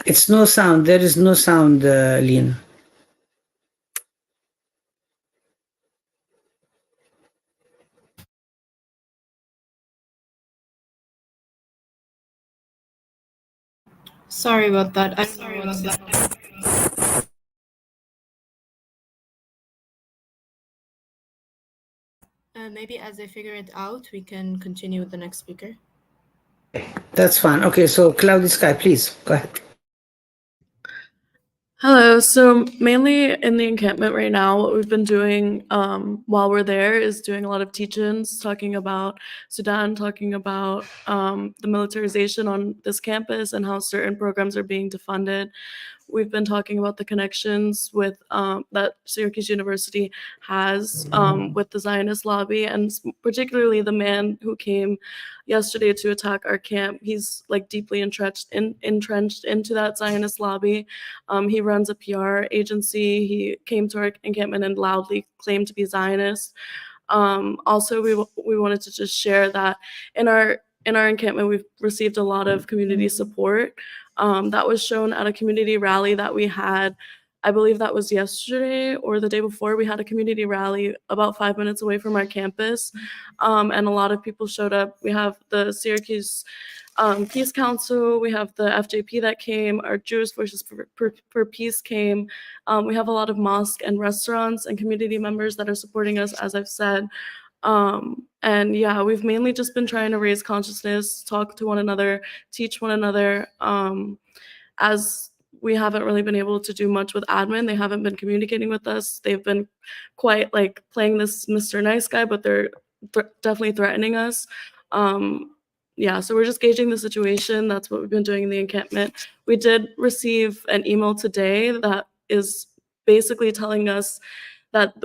It's no sound. There is no sound, Lean. Sorry about that. I'm sorry about that. Maybe as I figure it out, we can continue with the next speaker. That's fine. Okay, so Cloudy Sky, please go ahead. Hello. So mainly in the encampment right now, what we've been doing while we're there is doing a lot of teach-ins, talking about Sudan, talking about the militarization on this campus and how certain programs are being defunded. We've been talking about the connections with that Syracuse University has with the Zionist lobby, and particularly the man who came yesterday to attack our camp. He's like deeply entrenched into that Zionist lobby. He runs a PR agency. He came to our encampment and loudly claimed to be Zionist. Also, we wanted to just share that in our encampment, we've received a lot of community support. That was shown at a community rally that we had. I believe that was yesterday or the day before. We had a community rally about 5 minutes away from our campus, and a lot of people showed up. We have the Syracuse Peace Council, we have the FJP that came, our Jewish Voices for Peace came. We have a lot of mosque and restaurants and community members that are supporting us, as I've said. And yeah, we've mainly just been trying to raise consciousness, talk to one another, teach one another, as we haven't really been able to do much with admin. They haven't been communicating with us. They've been quite like playing this Mr. Nice Guy, but they're definitely threatening us. Yeah, so we're just gauging the situation. That's what we've been doing in the encampment. We did receive an email today that is basically telling us that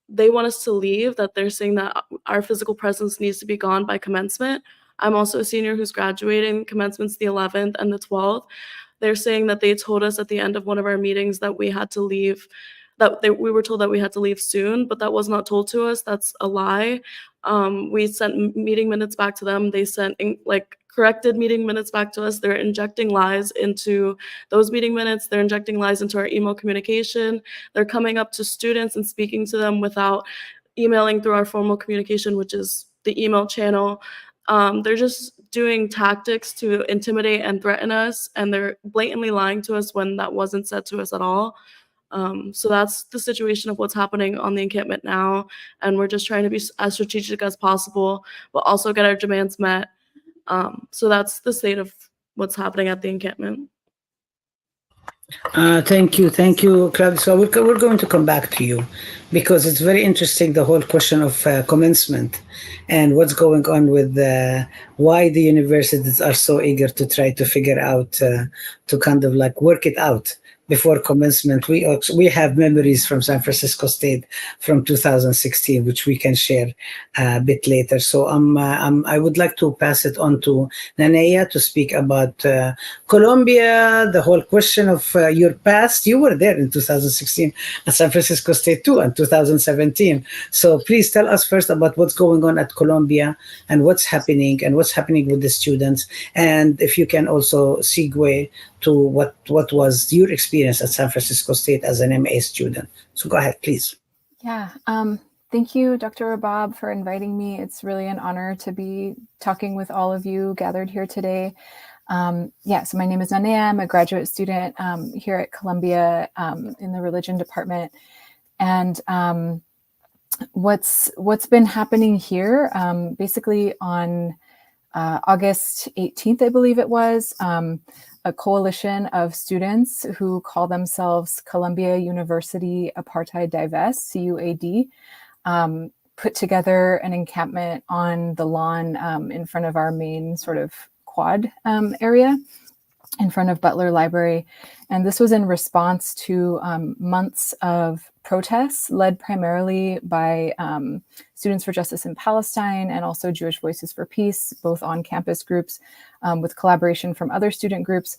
they want us to leave, that they're saying that our physical presence needs to be gone by commencement. I'm also a senior who's graduating. Commencement's the 11th and the 12th. They're saying that they told us at the end of one of our meetings that we had to leave, we were told that we had to leave soon, but that was not told to us. That's a lie. We sent meeting minutes back to them. They sent corrected meeting minutes back to us. They're injecting lies into those meeting minutes. They're injecting lies into our email communication. They're coming up to students and speaking to them without emailing through our formal communication, which is the email channel. They're just doing tactics to intimidate and threaten us, and they're blatantly lying to us when that wasn't said to us at all. So that's the situation of what's happening on the encampment now, and we're just trying to be as strategic as possible, but also get our demands met. So that's the state of what's happening at the encampment. Thank you, Claudia. So we're going to come back to you because it's very interesting, the whole question of commencement and what's going on with why the universities are so eager to try to figure out, to kind of like work it out before commencement. We have memories from San Francisco State from 2016, which we can share a bit later. So I would like to pass it on to Nanea to speak about Colombia, the whole question of your past. You were there in 2016 at San Francisco State too, and 2017. So please tell us first about what's going on at Colombia and what's happening with the students. And if you can also segue to what was your experience at San Francisco State as an MA student. So go ahead, please. Yeah, thank you, Dr. Rabab, for inviting me. It's really an honor to be talking with all of you gathered here today. So my name is Nanea. I'm a graduate student here at Columbia in the religion department. And what's been happening here, basically on August 18th, I believe it was, a coalition of students who call themselves Columbia University Apartheid Divest, CUAD, put together an encampment on the lawn in front of our main sort of quad area in front of Butler Library. And this was in response to months of protests led primarily by Students for Justice in Palestine and also Jewish Voices for Peace, both on-campus groups with collaboration from other student groups.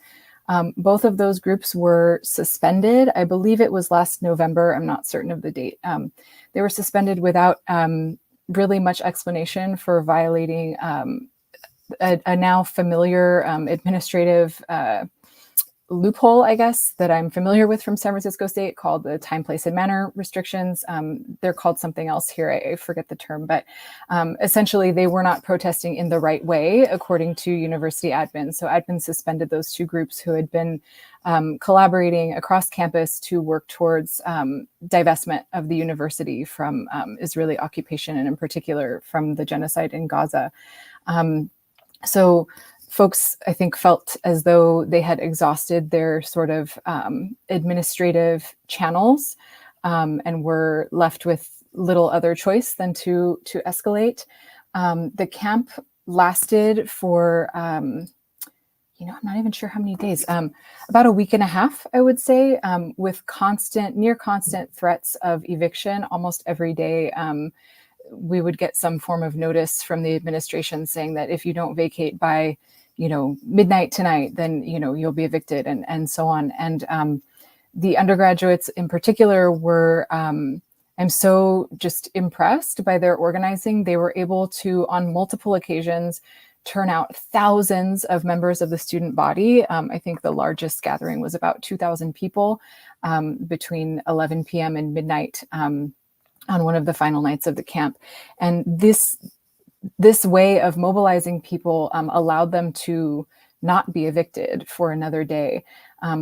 Both of those groups were suspended. I believe it was last November. I'm not certain of the date. They were suspended without really much explanation for violating a now familiar administrative loophole, I guess, that I'm familiar with from San Francisco State called the time, place, and manner restrictions. They're called something else here. I forget the term, but essentially they were not protesting in the right way, according to university admin. So admin suspended those two groups who had been collaborating across campus to work towards divestment of the university from Israeli occupation, and in particular from the genocide in Gaza. So folks, I think, felt as though they had exhausted their sort of administrative channels and were left with little other choice than to escalate. The camp lasted for, I'm not even sure how many days, about a week and a half, I would say, with near constant threats of eviction almost every day. We would get some form of notice from the administration saying that if you don't vacate by midnight tonight, then, you'll be evicted, and so on. And the undergraduates in particular were, I'm so just impressed by their organizing. They were able to, on multiple occasions, turn out thousands of members of the student body. I think the largest gathering was about 2,000 people between 11 p.m. and midnight on one of the final nights of the camp. And this way of mobilizing people allowed them to not be evicted for another day.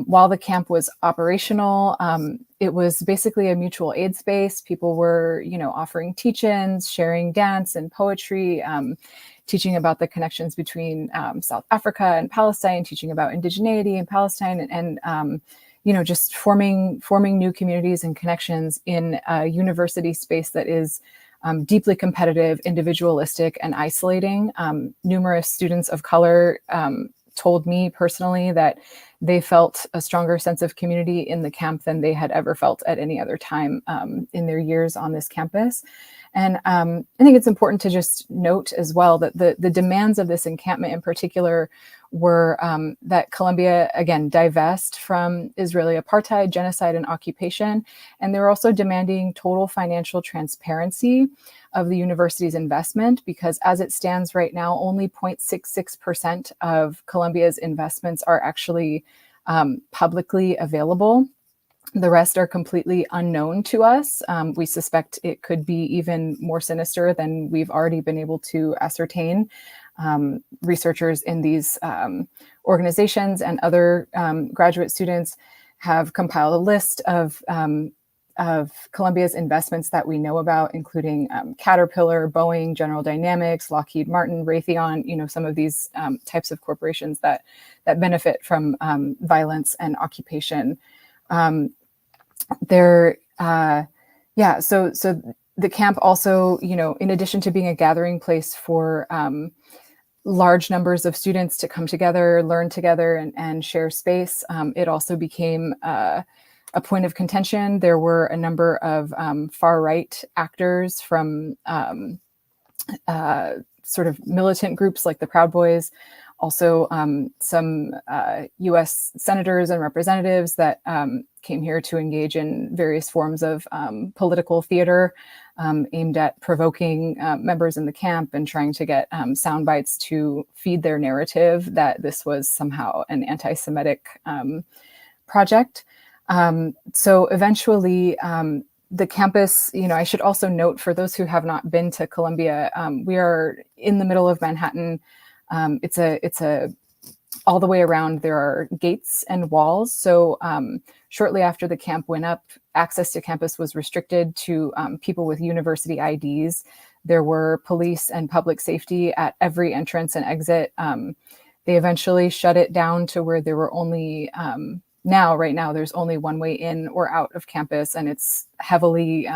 While the camp was operational, it was basically a mutual aid space. People were, offering teach-ins, sharing dance and poetry, teaching about the connections between South Africa and Palestine, teaching about indigeneity in Palestine, and just forming new communities and connections in a university space that is deeply competitive, individualistic, and isolating. Numerous students of color told me personally that they felt a stronger sense of community in the camp than they had ever felt at any other time in their years on this campus. And I think it's important to just note as well that the demands of this encampment in particular were that Columbia, again, divest from Israeli apartheid, genocide, and occupation. And they were also demanding total financial transparency of the university's investment, because as it stands right now, only 0.66% of Columbia's investments are actually publicly available. The rest are completely unknown to us. We suspect it could be even more sinister than we've already been able to ascertain. Researchers in these organizations and other graduate students have compiled a list of Columbia's investments that we know about, including Caterpillar, Boeing, General Dynamics, Lockheed Martin, Raytheon, some of these types of corporations that benefit from violence and occupation. So the camp also, in addition to being a gathering place for large numbers of students to come together, learn together, and share space, it also became a point of contention. There were a number of far-right actors from sort of militant groups like the Proud Boys, also some U.S. senators and representatives that came here to engage in various forms of political theater aimed at provoking members in the camp and trying to get sound bites to feed their narrative that this was somehow an anti-Semitic project. So eventually, the campus, I should also note for those who have not been to Columbia, we are in the middle of Manhattan. It's a all the way around, there are gates and walls. So shortly after the camp went up, access to campus was restricted to people with university IDs. There were police and public safety at every entrance and exit. They eventually shut it down to where there were only, right now, there's only one way in or out of campus, and it's heavily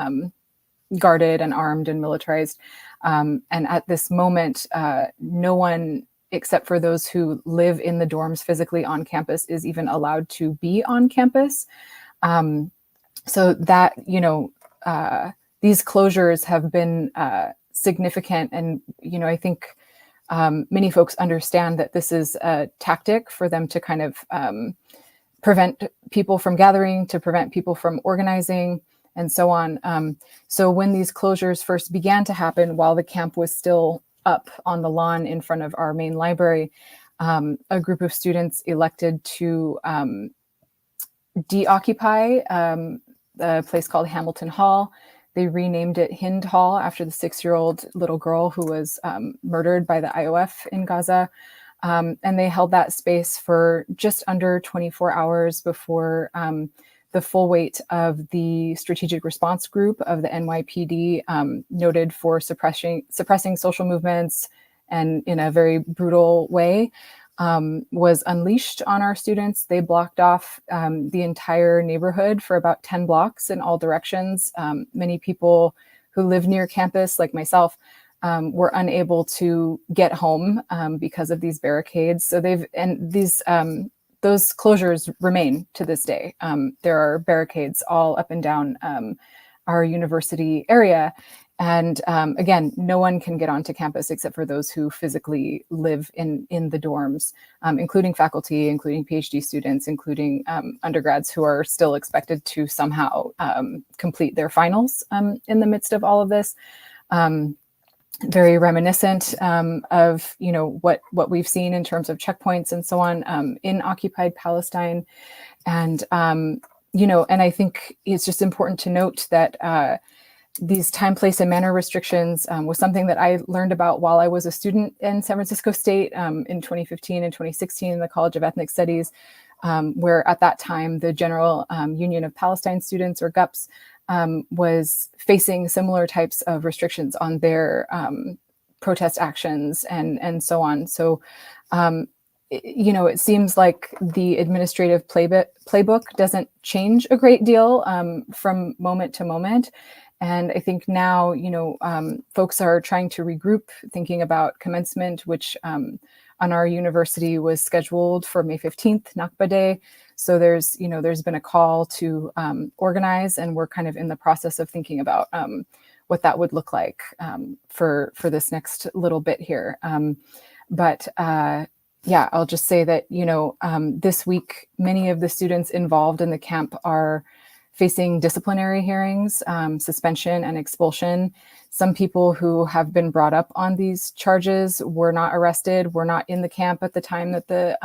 guarded and armed and militarized. And at this moment, no one except for those who live in the dorms physically on campus is even allowed to be on campus. so that, these closures have been significant. And, I think many folks understand that this is a tactic for them to kind of prevent people from gathering, to prevent people from organizing, and so on. So when these closures first began to happen, while the camp was still up on the lawn in front of our main library, a group of students elected to deoccupy a place called Hamilton Hall. They renamed it Hind Hall after the 6-year-old little girl who was murdered by the IOF in Gaza. And they held that space for just under 24 hours before the full weight of the strategic response group of the NYPD, noted for suppressing social movements and in a very brutal way, was unleashed on our students. They blocked off the entire neighborhood for about 10 blocks in all directions. Many people who live near campus, like myself, were unable to get home because of these barricades. So those closures remain to this day. There are barricades all up and down our university area. And again, no one can get onto campus except for those who physically live in the dorms, including faculty, including PhD students, including undergrads who are still expected to somehow complete their finals in the midst of all of this. Very reminiscent of what we've seen in terms of checkpoints and so on in occupied Palestine. And and I think it's just important to note that these time, place, and manner restrictions was something that I learned about while I was a student in San Francisco State in 2015 and 2016 in the College of Ethnic Studies, where at that time the General Union of Palestine Students, or GUPS, was facing similar types of restrictions on their protest actions and so on. So, it seems like the administrative playbook doesn't change a great deal from moment to moment. And I think now, folks are trying to regroup, thinking about commencement, which on our university was scheduled for May 15th, Nakba Day. So there's been a call to organize, and we're kind of in the process of thinking about what that would look like for this next little bit here. I'll just say that, this week, many of the students involved in the camp are facing disciplinary hearings, suspension and expulsion. Some people who have been brought up on these charges were not arrested, were not in the camp at the time that the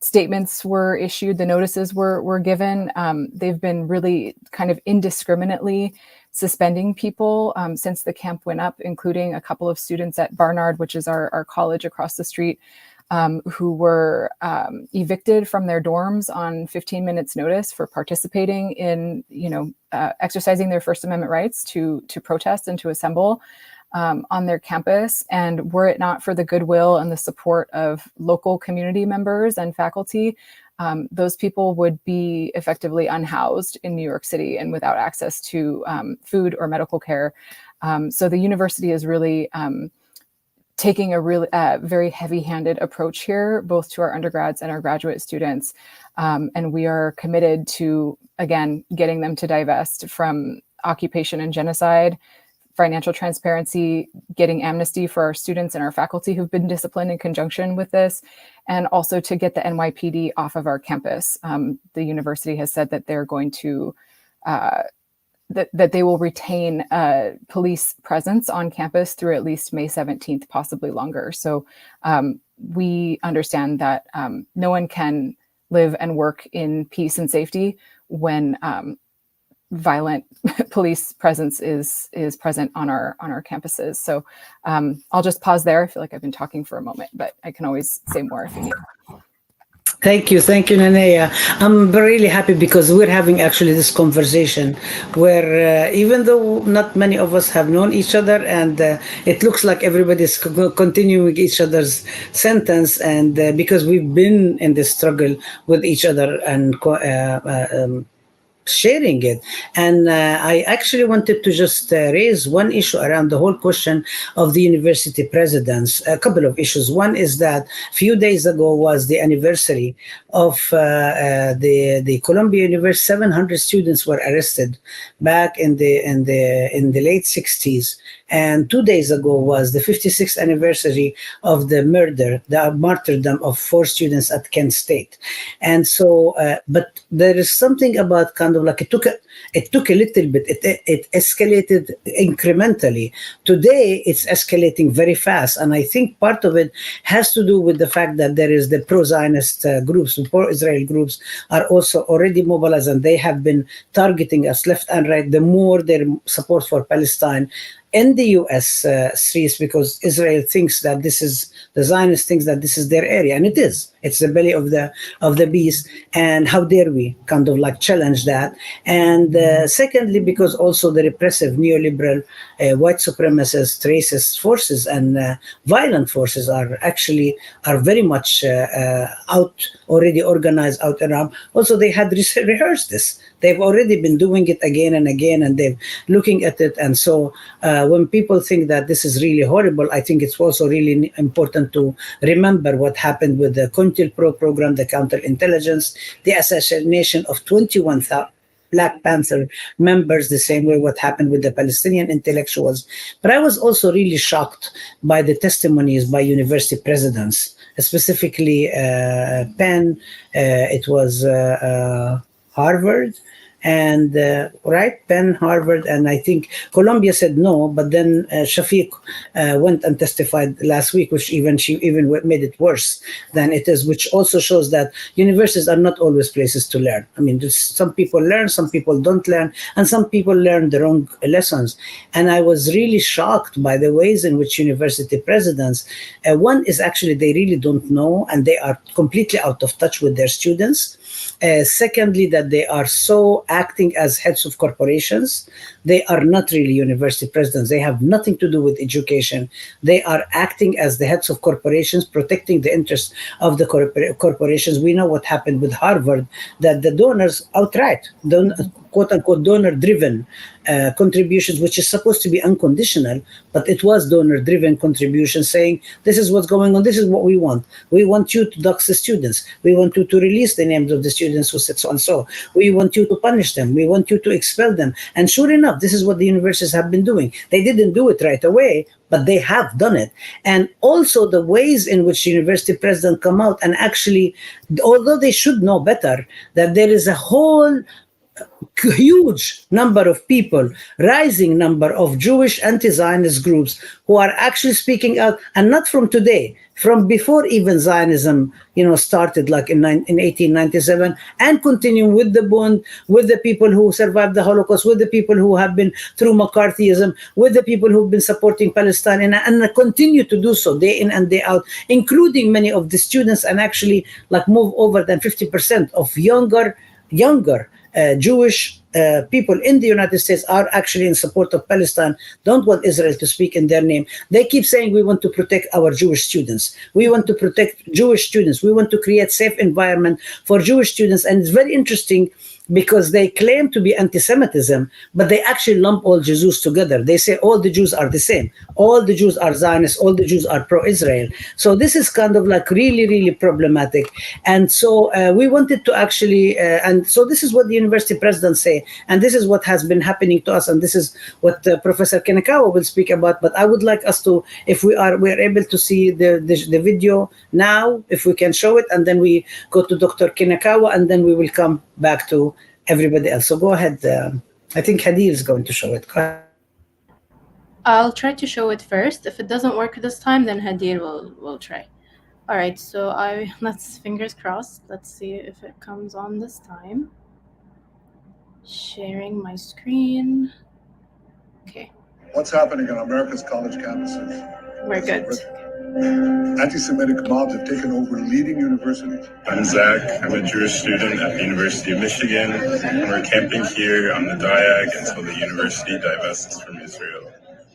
statements were issued, the notices were given. They've been really kind of indiscriminately suspending people since the camp went up, including a couple of students at Barnard, which is our college across the street, who were evicted from their dorms on 15 minutes notice for participating in, exercising their First Amendment rights to protest and to assemble on their campus. And were it not for the goodwill and the support of local community members and faculty, those people would be effectively unhoused in New York City and without access to food or medical care. So the university is really taking a really very heavy-handed approach here, both to our undergrads and our graduate students. And we are committed to, again, getting them to divest from occupation and genocide, financial transparency, getting amnesty for our students and our faculty who've been disciplined in conjunction with this, and also to get the NYPD off of our campus. The university has said that they're going to that they will retain a police presence on campus through at least May 17th, possibly longer. So we understand that no one can live and work in peace and safety when violent police presence is present on our campuses. So I'll just pause there. I feel like I've been talking for a moment, but I can always say more if you need. Thank you, Nanea. I'm really happy because we're having actually this conversation where even though not many of us have known each other, and it looks like everybody's continuing each other's sentence, and because we've been in this struggle with each other and sharing it. And I actually wanted to just raise one issue around the whole question of the university presidents. A couple of issues. One is that a few days ago was the anniversary of the Columbia University. 700 students were arrested back in the late 60s. And 2 days ago was the 56th anniversary of the martyrdom of 4 students at Kent State. And so, but there is something about kind of like it took a little bit, it escalated incrementally. Today, it's escalating very fast. And I think part of it has to do with the fact that there is the pro-Zionist groups, the pro-Israel groups are also already mobilized, and they have been targeting us left and right. The more their support for Palestine in the U.S. Streets, because Israel thinks that the Zionists thinks that this is their area, and it is. It's the belly of the beast, and how dare we kind of like challenge that? And secondly, because also the repressive neoliberal white supremacist, racist forces and violent forces are very much already organized out around. Also, they had rehearsed this. They've already been doing it again and again, and they're looking at it. And so when people think that this is really horrible, I think it's also really important to remember what happened with the COINTELPRO program, the counterintelligence, the assassination of 21,000 Black Panther members, the same way what happened with the Palestinian intellectuals. But I was also really shocked by the testimonies by university presidents, specifically Penn, it was Harvard, and Penn, Harvard, and I think Columbia said no, but then Shafiq went and testified last week, which she made it worse than it is, which also shows that universities are not always places to learn. I mean, some people learn, some people don't learn, and some people learn the wrong lessons. And I was really shocked by the ways in which university presidents, one is actually they really don't know, and they are completely out of touch with their students. Secondly, that they are so acting as heads of corporations. They are not really university presidents. They have nothing to do with education. They are acting as the heads of corporations, protecting the interests of the corporations. We know what happened with Harvard, that the donors outright, quote-unquote donor-driven contributions, which is supposed to be unconditional, but it was donor-driven contributions saying, this is what's going on, this is what we want. We want you to dox the students. We want you to release the names of the students who said so and so. We want you to punish them. We want you to expel them. And sure enough, this is what the universities have been doing. They didn't do it right away, but they have done it. And also the ways in which university presidents come out and actually, although they should know better, that there is a whole huge number of people, rising number of Jewish anti-Zionist groups who are actually speaking out, and not from today, from before even Zionism, started, like in 1897, and continuing with the Bund, with the people who survived the Holocaust, with the people who have been through McCarthyism, with the people who've been supporting Palestine, and continue to do so day in and day out, including many of the students, and actually like move over than 50% of younger Jewish people in the United States are actually in support of Palestine, don't want Israel to speak in their name. They keep saying, we want to protect our Jewish students. We want to protect Jewish students. We want to create safe environment for Jewish students. And it's very interesting because they claim to be anti-Semitism, but they actually lump all Jews together. They say all the Jews are the same. All the Jews are Zionists. All the Jews are pro-Israel. So this is kind of like really, really problematic. And so we wanted to actually, and so this is what the university presidents say, and this is what has been happening to us, and this is what Professor Kinakawa will speak about. But I would like us to, if we are able to see the video now, if we can show it, and then we go to Dr. Kinakawa, and then we will come back to everybody else. So go ahead. I think Hadil is going to show it. Go ahead. I'll try to show it first. If it doesn't work this time, then Hadir will try. All right, so let's fingers crossed. Let's see if it comes on this time. Sharing my screen. Okay. What's happening on America's college campuses? We're good. Anti-Semitic mobs have taken over leading universities. I'm Zach. I'm a Jewish student at the University of Michigan, and we're camping here on the Diag until the university divests from Israel.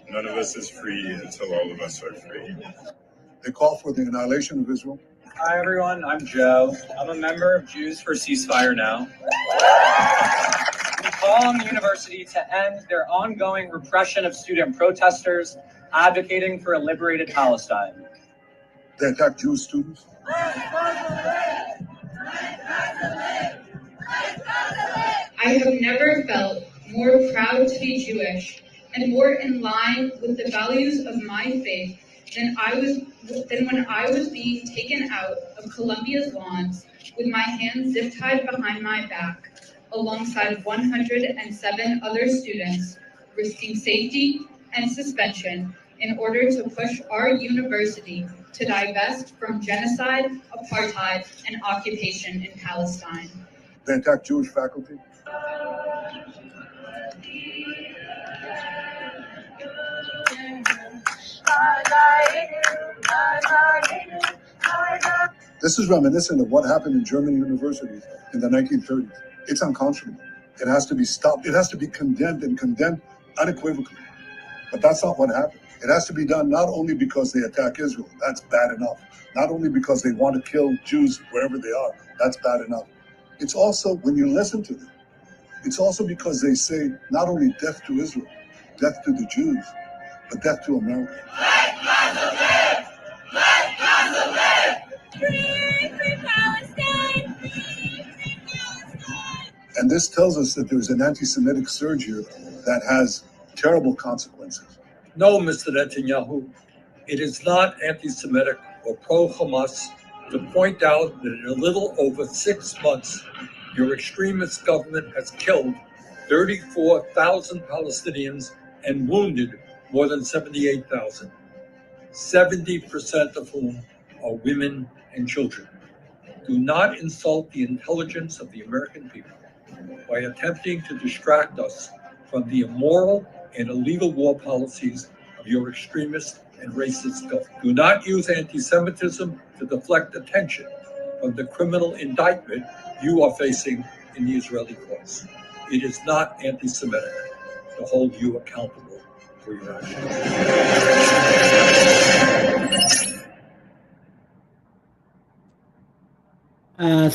None of us is free until all of us are free. They call for the annihilation of Israel. Hi everyone, I'm Joe. I'm a member of Jews for Ceasefire Now. call on the university to end their ongoing repression of student protesters advocating for a liberated Palestine. They attack Jewish students. I have never felt more proud to be Jewish and more in line with the values of my faith than when I was being taken out of Columbia's lawns with my hands zip-tied behind my back, alongside 107 other students, risking safety and suspension in order to push our university to divest from genocide, apartheid, and occupation in Palestine. They attack Jewish faculty. This is reminiscent of what happened in German universities in the 1930s. It's unconscionable. It has to be stopped. It has to be condemned and condemned unequivocally. But that's not what happened. It has to be done not only because they attack Israel, that's bad enough. Not only because they want to kill Jews wherever they are, that's bad enough. It's also, when you listen to them, it's also because they say not only death to Israel, death to the Jews, but death to America. And this tells us that there's an anti-Semitic surge here that has terrible consequences. No, Mr. Netanyahu, it is not anti-Semitic or pro-Hamas to point out that in a little over 6 months, your extremist government has killed 34,000 Palestinians and wounded more than 78,000, 70% of whom are women and children. Do not insult the intelligence of the American people by attempting to distract us from the immoral and illegal war policies of your extremist and racist government. Do not use anti-Semitism to deflect attention from the criminal indictment you are facing in the Israeli courts. It is not anti-Semitic to hold you accountable for your actions.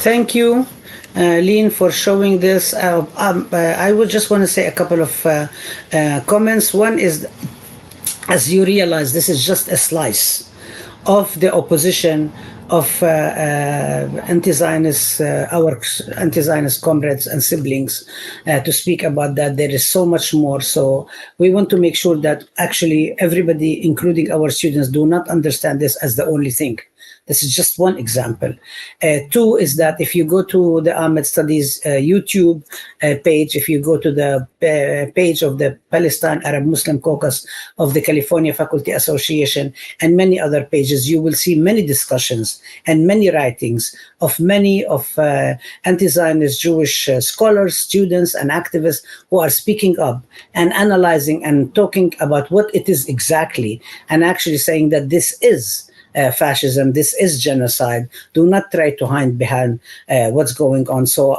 Thank you, Lean, for showing this. I would just want to say a couple of comments. One is, as you realize, this is just a slice of the opposition of anti-Zionist, our anti-Zionist comrades and siblings to speak about that. There is so much more. So we want to make sure that actually everybody, including our students, do not understand this as the only thing. This is just one example. Two is that if you go to the Ahmed Studies YouTube page, if you go to the page of the Palestine Arab Muslim Caucus of the California Faculty Association and many other pages, you will see many discussions and many writings of many of anti-Zionist Jewish scholars, students, and activists who are speaking up and analyzing and talking about what it is exactly, and actually saying that this is fascism, this is genocide. Do not try to hide behind what's going on. So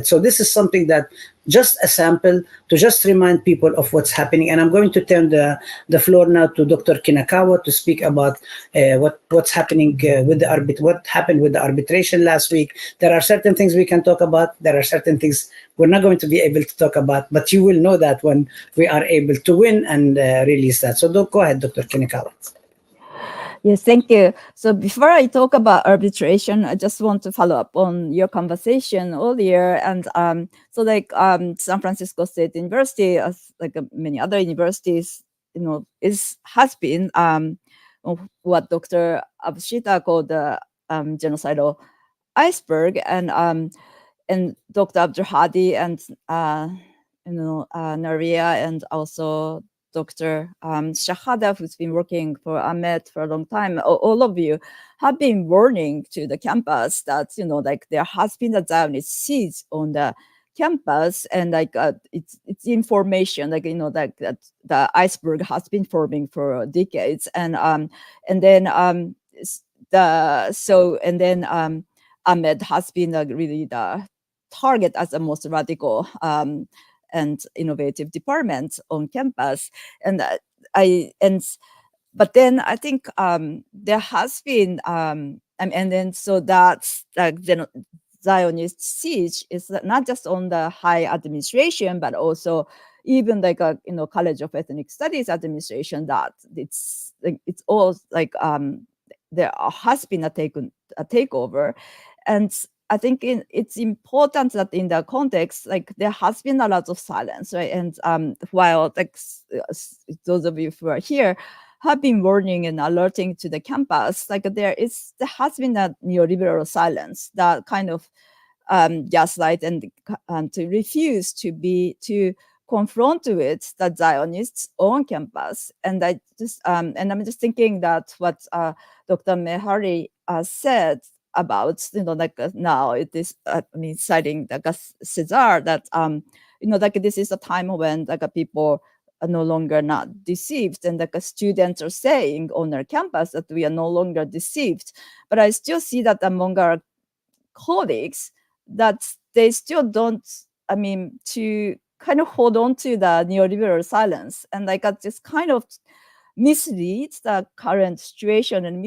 so this is something that just a sample to just remind people of what's happening. And I'm going to turn the floor now to Dr. Kinakawa to speak about what's happening with what happened with the arbitration last week. There are certain things we can talk about. There are certain things we're not going to be able to talk about, but you will know that when we are able to win and release that. So go ahead, Dr. Kinakawa. Yes, thank you. So before I talk about arbitration, I just want to follow up on your conversation earlier. And so like San Francisco State University, as like many other universities, has been what Dr. Abu-Sittah called the genocidal iceberg, and Dr. Abdul Hadi and Naria, and also Dr. Shahada, who's been working for Ahmed for a long time, all of you have been warning to the campus that, like there has been a Zionist siege on the campus, and like it's information, like, that the iceberg has been forming for decades. And then Ahmed has been really the target as the most radical and innovative department on campus, but then I think there has been and then so that's like Zionist siege is not just on the high administration, but also even like a College of Ethnic Studies administration, that it's all like there has been a takeover. And I think it's important that in the context, like there has been a lot of silence, right? And while like those of you who are here have been warning and alerting to the campus, like there has been a neoliberal silence that kind of gaslight and to refuse to confront with the Zionists on campus. And I'm just thinking that what Dr. Mehari said about, like now it is, citing the Cesar, that, like this is a time when like people are no longer not deceived, and like students are saying on their campus that we are no longer deceived. But I still see that among our colleagues that they still don't, to kind of hold on to the neoliberal silence, and like just kind of misread the current situation and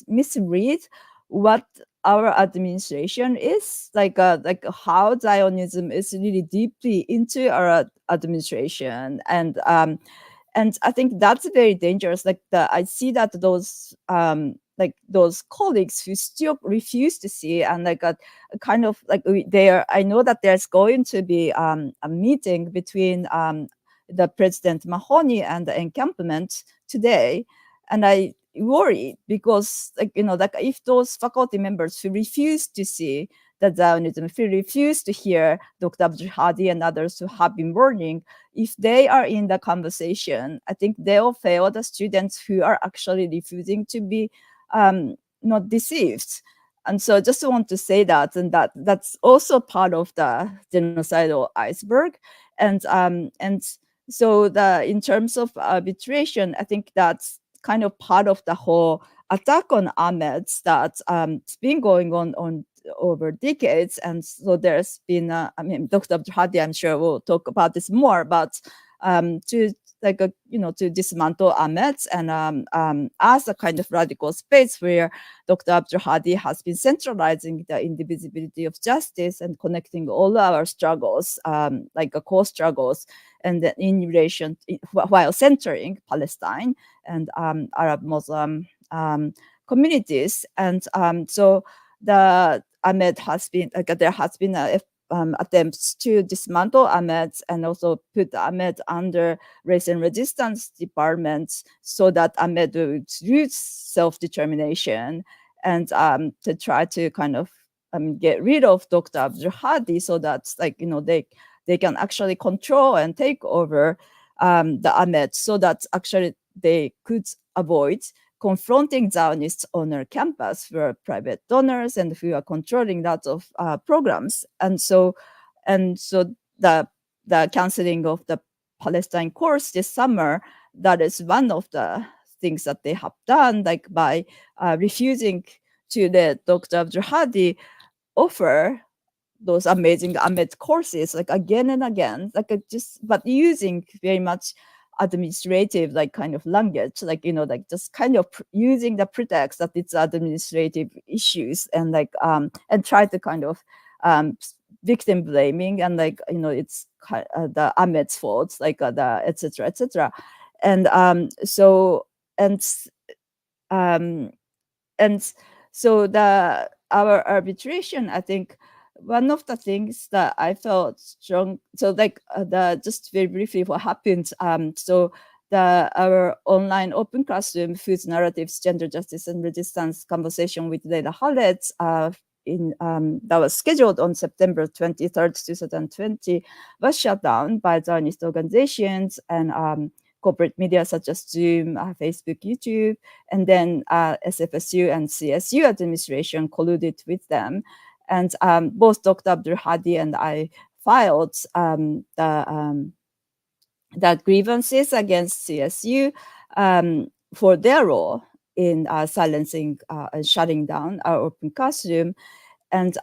misread what our administration is like how Zionism is really deeply into our administration. And I think that's very dangerous. Like I see that those colleagues who still refuse to see, and like a kind of like I know that there's going to be a meeting between the President Mahoney and the Encampment today, and I worry because like if those faculty members who refuse to see that Zionism, if we refuse to hear Dr. Abdul Hadi and others who have been warning, if they are in the conversation, I think they'll fail the students who are actually refusing to be not deceived. And so I just want to say that, and that's also part of the genocidal iceberg. And so in terms of arbitration, I think that's kind of part of the whole attack on Ahmed that it's been going on over decades. And so there's been, Dr. Abdul Hadi, I'm sure will talk about this more, but to dismantle Ahmed and as a kind of radical space where Dr. Abdul Hadi has been centralizing the indivisibility of justice and connecting all our struggles, core struggles, and in relation, while centering Palestine and Arab Muslim communities. And so the Ahmed has been, there has been attempts to dismantle Ahmed and also put Ahmed under race and resistance departments so that Ahmed would use self-determination and to try to kind of get rid of Dr. Abdul Hadi so that they can actually control and take over the Ahmed, so that actually they could avoid confronting Zionists on their campus who are private donors and who are controlling lots of programs. And so the canceling of the Palestine course this summer, that is one of the things that they have done, like by refusing to let Dr. Abdul Hadi offer those amazing Ahmed courses, like again and again, but using very much administrative kind of language, just kind of using the pretext that it's administrative issues, and and try to kind of victim blaming, and it's the Ahmed's fault, the etc. etc. And so our arbitration, I think one of the things that I felt strong, so just very briefly what happened, our online open classroom, Foods, Narratives, Gender Justice and Resistance conversation with Leila Khaled that was scheduled on September 23rd, 2020, was shut down by Zionist organizations and corporate media such as Zoom, Facebook, YouTube, and then SFSU and CSU administration colluded with them. And both Dr. Abdul Hadi and I filed the grievances against CSU for their role in silencing and shutting down our open classroom. And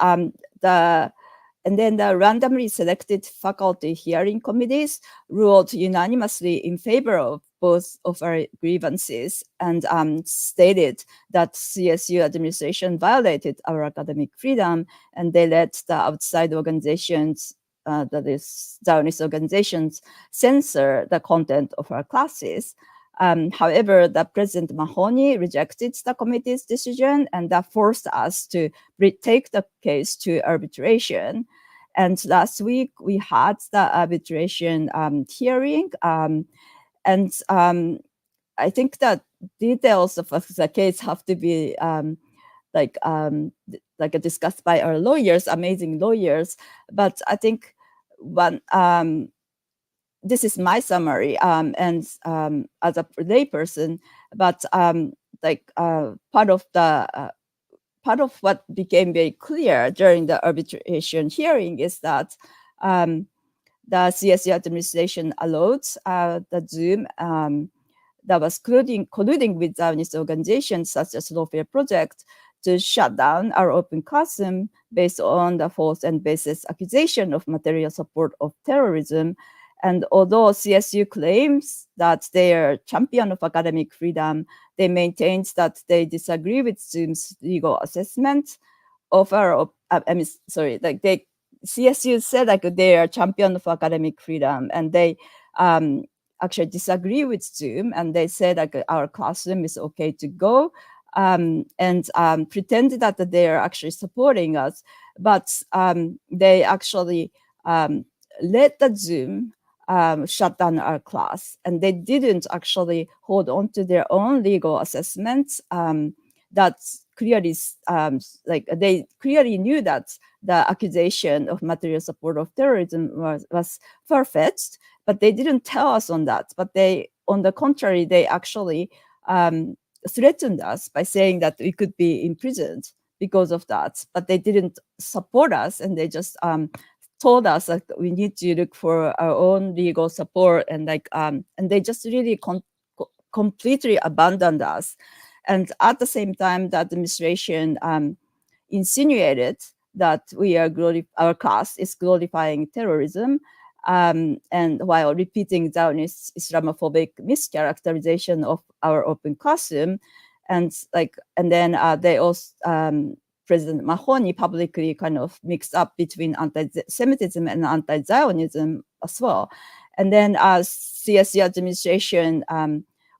then the randomly selected faculty hearing committees ruled unanimously in favor of both of our grievances and stated that CSU administration violated our academic freedom, and they let the outside organizations, that is Zionist organizations, censor the content of our classes. However, the President Mahoney rejected the committee's decision, and that forced us to take the case to arbitration. And last week we had the arbitration hearing, and I think that details of the case have to be discussed by our lawyers, amazing lawyers. But I think one. This is my summary, and as a layperson, but part of what became very clear during the arbitration hearing is that the CSU administration allowed the Zoom that was colluding with Zionist organizations such as Lawfare Project to shut down our open classroom based on the false and baseless accusation of material support of terrorism. And although CSU claims that they are champion of academic freedom, they maintained that they disagree with Zoom's legal assessment of our, CSU said they are champion of academic freedom, and they actually disagree with Zoom, and they said our classroom is okay to go, and pretended that they are actually supporting us, but they actually let the Zoom shut down our class, and they didn't actually hold on to their own legal assessments. That clearly, they clearly knew that the accusation of material support of terrorism was far-fetched, but they didn't tell us on that. But they, on the contrary, they actually threatened us by saying that we could be imprisoned because of that. But they didn't support us, and they just told us that we need to look for our own legal support, and and they just really completely abandoned us. And at the same time, the administration insinuated that our class is glorifying terrorism, and while repeating Zionist Islamophobic mischaracterization of our open classroom, and then they also President Mahoney publicly kind of mixed up between anti-Semitism and anti-Zionism as well. And then CSU administration,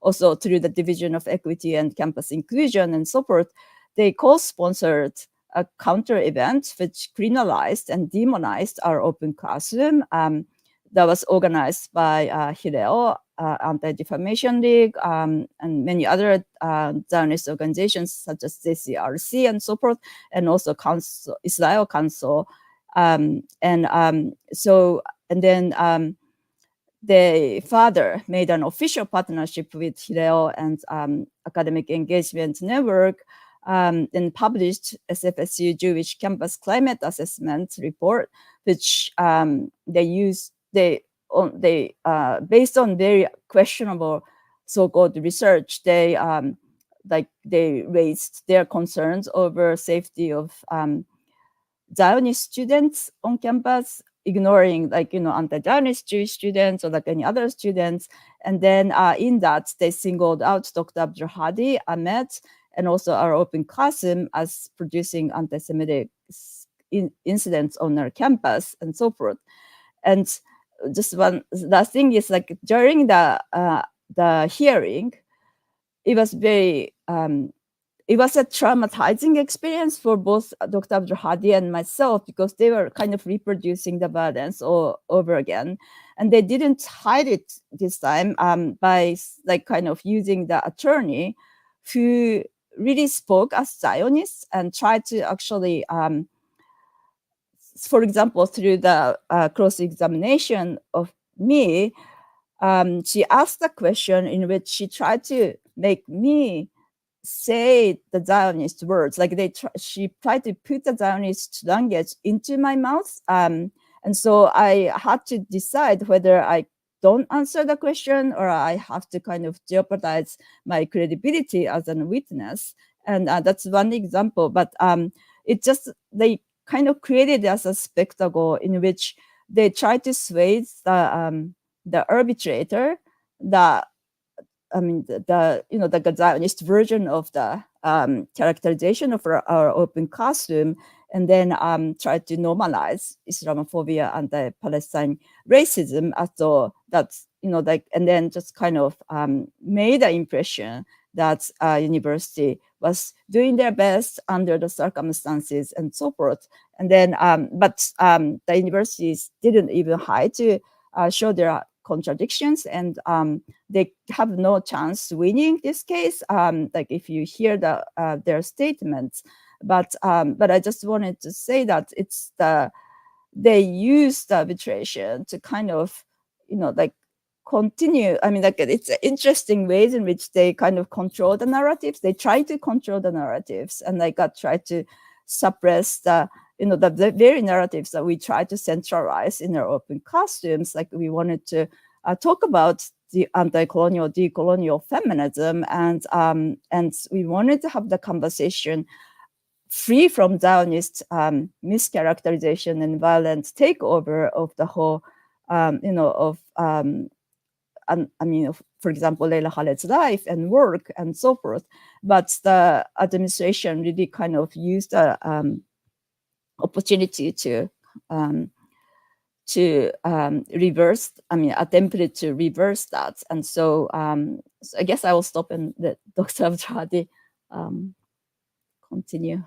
also through the Division of Equity and Campus Inclusion and so forth, they co-sponsored a counter event which criminalized and demonized our open classroom that was organized by Hideo, Anti-Defamation League, and many other Zionist organizations such as JCRC and so forth, and also Israel Council. And then the father made an official partnership with Hideo and Academic Engagement Network, and published SFSU Jewish Campus Climate Assessment Report, which based on very questionable so-called research, they raised their concerns over safety of Zionist students on campus, ignoring anti-Zionist Jewish students or any other students. And then in that, they singled out Dr. Abdul Hadi Ahmed and also our open classroom as producing anti-Semitic incidents on our campus and so forth. And just one last thing is during the hearing, it was very it was a traumatizing experience for both Dr. Abdul Hadi and myself, because they were kind of reproducing the violence all over again, and they didn't hide it this time by kind of using the attorney who really spoke as Zionists and tried to actually for example, through the cross-examination of me, she asked a question in which she tried to make me say the Zionist words. She tried to put the Zionist language into my mouth. And so I had to decide whether I don't answer the question or I have to kind of jeopardize my credibility as a witness. And that's one example. But they kind of created as a spectacle in which they tried to sway the arbitrator that the Zionist version of the characterization of our open classroom, and then try to normalize Islamophobia and the Palestine racism as though that's, and then just kind of made the impression that university was doing their best under the circumstances and so forth. And then, but the universities didn't even hide to show their contradictions, and they have no chance winning this case. Like if you hear their statements, but I just wanted to say that they use the arbitration to kind of, continue. I mean, it's interesting ways in which they kind of control the narratives. They try to control the narratives, and try to suppress the very narratives that we try to centralize in our open classrooms. Like we wanted to talk about the anti-colonial, decolonial feminism, and we wanted to have the conversation free from Zionist mischaracterization and violent takeover of the whole, for example, Leila Khaled's life and work and so forth. But the administration really kind of used the opportunity to reverse, attempted to reverse that. And so, so I guess I will stop and let Dr. Abdulhadi continue.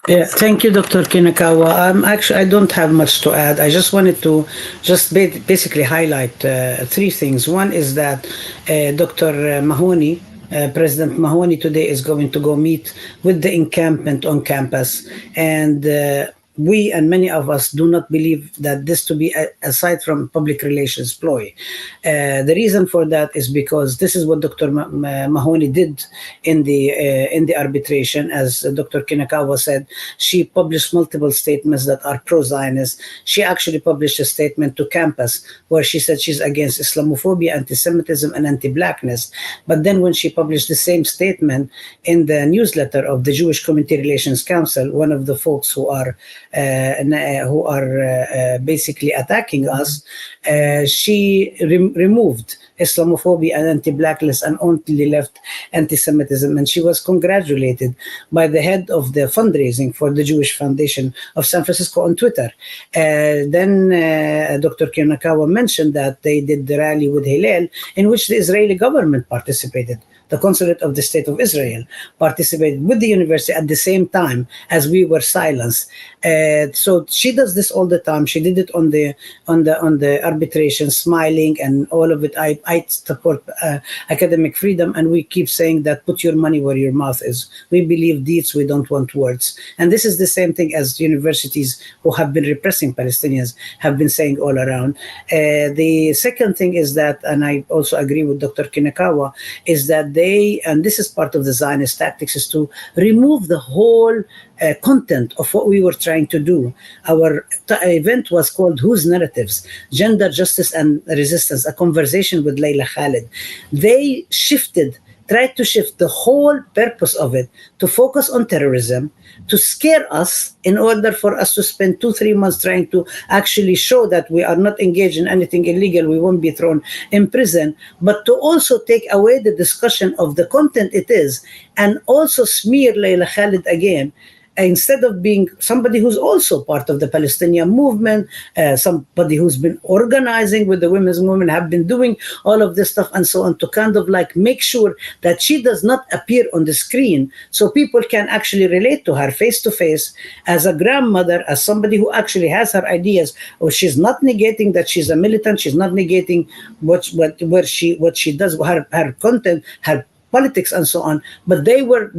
Yeah, thank you, Dr. Kinakawa. Actually, I don't have much to add. I just wanted to basically highlight three things. One is that Dr. Mahoney, President Mahoney today is going to go meet with the encampment on campus, and we and many of us do not believe that this to be aside from public relations ploy. The reason for that is because this is what Dr. Mahoney did in the arbitration. As Dr. Kinakawa said, she published multiple statements that are pro-Zionist. She actually published a statement to campus where she said she's against Islamophobia, anti-Semitism, and anti-Blackness. But then when she published the same statement in the newsletter of the Jewish Community Relations Council, one of the folks who are basically attacking us, she removed Islamophobia and anti-Blackness and only left anti-Semitism. And she was congratulated by the head of the fundraising for the Jewish Foundation of San Francisco on Twitter. Then Dr. Kinakawa mentioned that they did the rally with Hillel, in which the Israeli government participated. The consulate of the State of Israel participated with the university at the same time as we were silenced. So she does this all the time. She did it on the arbitration, smiling and all of it. I support academic freedom, and we keep saying that put your money where your mouth is. We believe deeds, we don't want words. And this is the same thing as universities who have been repressing Palestinians have been saying all around. The second thing is that, and I also agree with Dr. Kinakawa, is that and this is part of the Zionist tactics, is to remove the whole content of what we were trying to do. Our event was called Whose Narratives? Gender, Justice, and Resistance, a conversation with Leila Khaled. They tried to shift the whole purpose of it to focus on terrorism, to scare us in order for us to spend 2-3 months trying to actually show that we are not engaged in anything illegal, we won't be thrown in prison, but to also take away the discussion of the content it is, and also smear Leila Khaled again, instead of being somebody who's also part of the Palestinian movement, somebody who's been organizing with the women's movement, have been doing all of this stuff and so on, to kind of make sure that she does not appear on the screen so people can actually relate to her face to face as a grandmother, as somebody who actually has her ideas. Or she's not negating that she's a militant, she's not negating what she does, her content, her politics and so on, but they were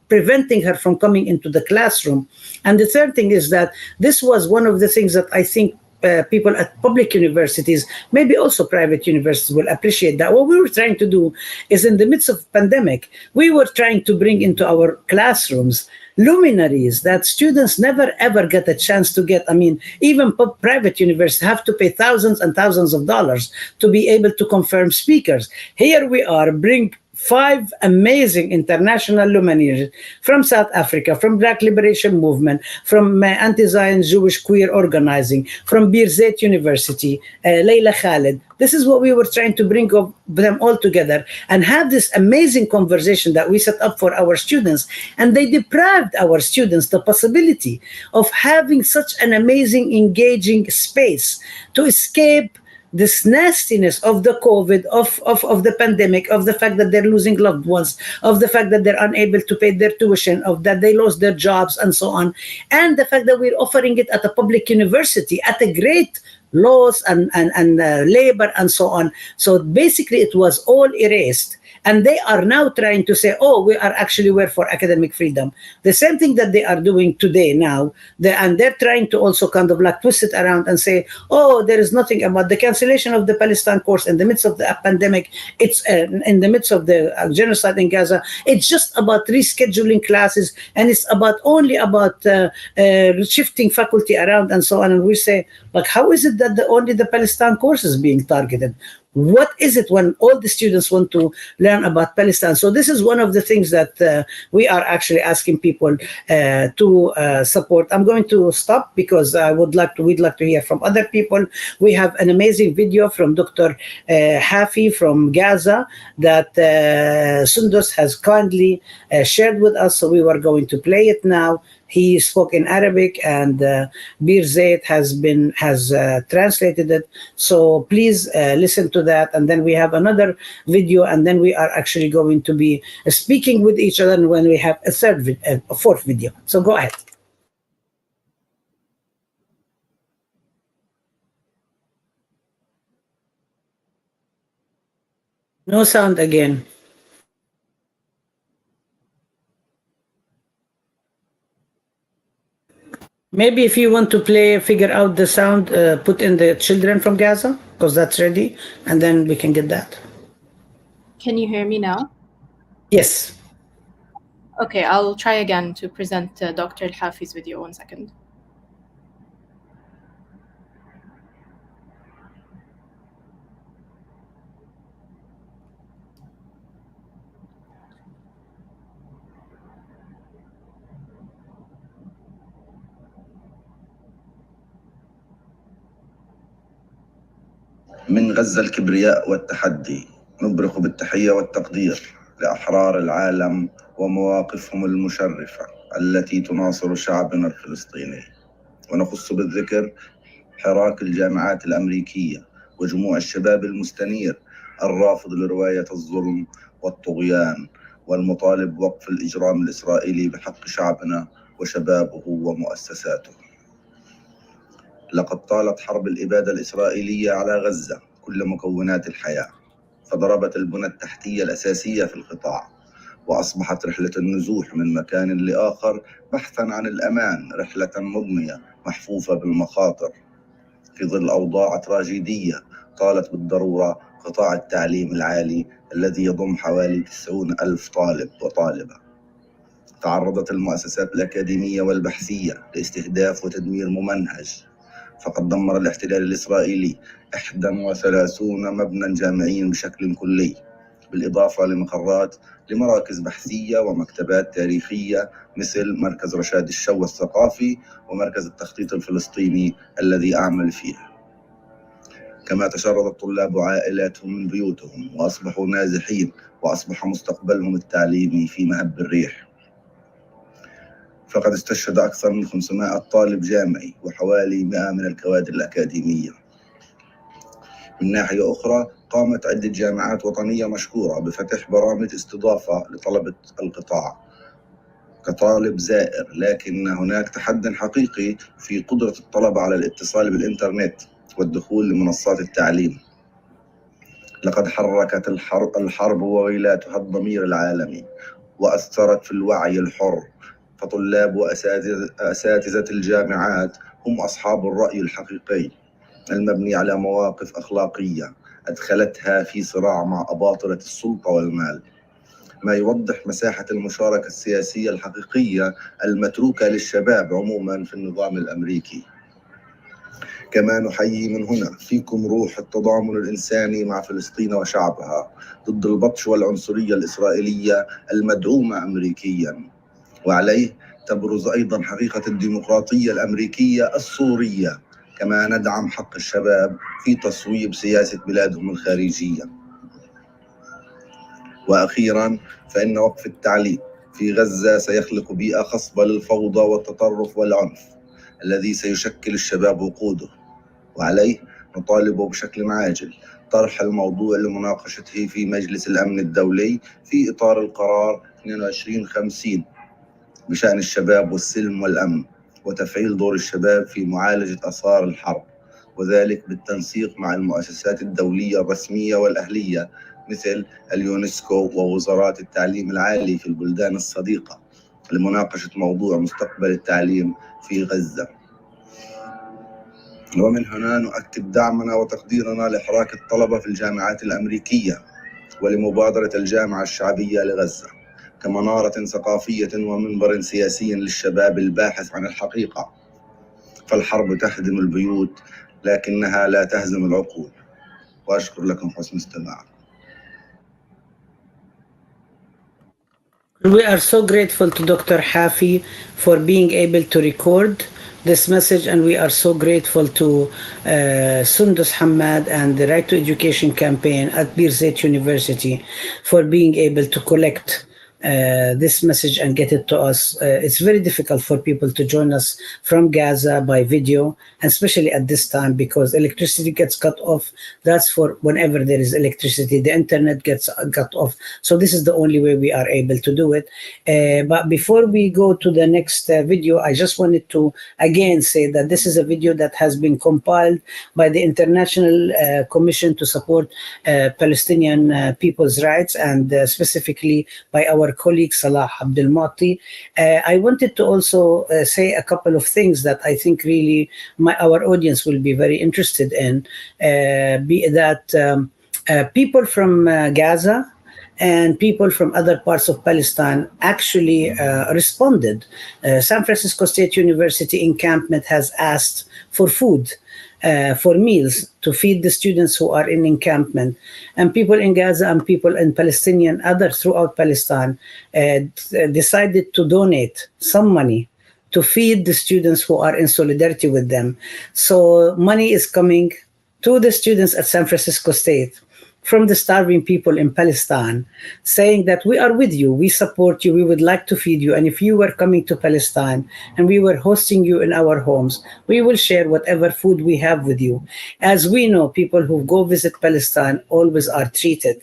preventing her from coming into the classroom. And the third thing is that this was one of the things that I think people at public universities, maybe also private universities, will appreciate, that what we were trying to do is, in the midst of pandemic, we were trying to bring into our classrooms luminaries that students never ever get a chance to get. I mean, even private universities have to pay thousands and thousands of dollars to be able to confirm speakers. Here we are, bring 5 amazing international luminaries from South Africa, from Black Liberation Movement, from anti-Zion Jewish queer organizing, from Birzeit University, Leila Khaled. This is what we were trying to bring them all together and have this amazing conversation that we set up for our students. And they deprived our students the possibility of having such an amazing, engaging space to escape this nastiness of the COVID, of the pandemic, of the fact that they're losing loved ones, of the fact that they're unable to pay their tuition, of that they lost their jobs and so on. And the fact that we're offering it at a public university at a great laws and labor and so on. So basically it was all erased. And they are now trying to say, oh, we are actually for academic freedom. The same thing that they are doing today now. And they're trying to also kind of like twist it around and say, oh, there is nothing about the cancellation of the Palestine course in the midst of the pandemic. It's in the midst of the genocide in Gaza. It's just about rescheduling classes. And it's only about shifting faculty around and so on. And we say, like, how is it that only the Palestine course is being targeted? What is it when all the students want to learn about Palestine? So this is one of the things that we are actually asking people to support. I'm going to stop because we'd like to hear from other people. We have an amazing video from Dr. Hafi from Gaza that Sundus has kindly shared with us. So we were going to play it now. He spoke in Arabic, and Birzeit has translated it. So please listen to that. And then we have another video, and then we are actually going to be speaking with each other when we have a fourth video. So go ahead. No sound again. Maybe if you want to figure out the sound, put in the children from Gaza, because that's ready, and then we can get that. Can you hear me now? Yes. Okay, I'll try again to present Dr. Hafi's video. 1 second. من غزة الكبرياء والتحدي نبرق بالتحية والتقدير لأحرار العالم ومواقفهم المشرفة التي تناصر شعبنا الفلسطيني، ونخص بالذكر حراك الجامعات الأمريكية وجموع الشباب المستنير الرافض لرواية الظلم والطغيان والمطالب بوقف الإجرام الإسرائيلي بحق شعبنا وشبابه ومؤسساته. لقد طالت حرب الإبادة الإسرائيلية على غزة كل مكونات الحياة، فضربت البنى التحتية الأساسية في القطاع، وأصبحت رحلة النزوح من مكان لآخر بحثاً عن الأمان رحلة مضنية محفوفة بالمخاطر. في ظل أوضاع تراجيدية طالت بالضرورة قطاع التعليم العالي الذي يضم حوالي 90,000 طالب وطالبة. تعرضت المؤسسات الأكاديمية والبحثية لاستهداف وتدمير ممنهج، فقد دمر الاحتلال الإسرائيلي 31 مبنى جامعي بشكل كلي، بالإضافة لمراكز بحثية ومكتبات تاريخية مثل مركز رشاد الشو الثقافي ومركز التخطيط الفلسطيني الذي أعمل فيه. كما تشرد الطلاب وعائلاتهم من بيوتهم وأصبحوا نازحين، وأصبح مستقبلهم التعليمي في مهب الريح. فقد استشهد أكثر من 500 طالب جامعي وحوالي 100 من الكوادر الأكاديمية. من ناحية أخرى قامت عدة جامعات وطنية مشكورة بفتح برامج استضافة لطلبة القطاع كطالب زائر، لكن هناك تحدي حقيقي في قدرة الطلبة على الاتصال بالإنترنت والدخول لمنصات التعليم. لقد حركت الحرب وويلاتها الضمير العالمي وأثرت في الوعي الحر، فطلاب وأساتذة الجامعات هم أصحاب الرأي الحقيقي المبني على مواقف أخلاقية أدخلتها في صراع مع أباطرة السلطة والمال، ما يوضح مساحة المشاركة السياسية الحقيقية المتروكة للشباب عموما في النظام الأمريكي. كما نحيي من هنا فيكم روح التضامن الإنساني مع فلسطين وشعبها ضد البطش والعنصرية الإسرائيلية المدعومة أمريكيا، وعليه تبرز أيضا حقيقة الديمقراطية الأمريكية الصورية، كما ندعم حق الشباب في تصويب سياسة بلادهم الخارجية. وأخيرا فإن وقف التعليم في غزة سيخلق بيئة خصبة للفوضى والتطرف والعنف الذي سيشكل الشباب وقوده، وعليه نطالب بشكل عاجل طرح الموضوع لمناقشته في مجلس الأمن الدولي في إطار القرار 2250 بشأن الشباب والسلم والأمن، وتفعيل دور الشباب في معالجة آثار الحرب، وذلك بالتنسيق مع المؤسسات الدولية الرسمية والأهلية مثل اليونسكو ووزارات التعليم العالي في البلدان الصديقة لمناقشة موضوع مستقبل التعليم في غزة. ومن هنا نؤكد دعمنا وتقديرنا لحراك الطلبة في الجامعات الأمريكية ولمبادرة الجامعة الشعبية لغزة كمنارة ثقافية ومنبر سياسي للشباب الباحث عن الحقيقة. فالحرب تهدم البيوت لكنها لا تهزم العقول. وأشكر لكم حسن استماعكم. We are so grateful to Dr. Hafi for being able to record this message, and we are so grateful to Sundus Hamad and the Right to Education campaign at Birzeit University for being able to collect this message and get it to us. It's very difficult for people to join us from Gaza by video, and especially at this time because electricity gets cut off. That's for whenever there is electricity, the internet gets cut off. So this is the only way we are able to do it. But before we go to the next video, I just wanted to again say that this is a video that has been compiled by the International Commission to Support Palestinian People's Rights, and specifically by our colleague Salah Abdel Mati. I wanted to also say a couple of things that I think really our audience will be very interested in, people from Gaza and people from other parts of Palestine actually responded. San Francisco State University Encampment has asked for food, for meals to feed the students who are in encampment, and people in Gaza and people in Palestinian others throughout Palestine decided to donate some money to feed the students who are in solidarity with them. So money is coming to the students at San Francisco State from the starving people in Palestine, saying that we are with you, we support you, we would like to feed you, and if you were coming to Palestine and we were hosting you in our homes, we will share whatever food we have with you. As we know, people who go visit Palestine always are treated.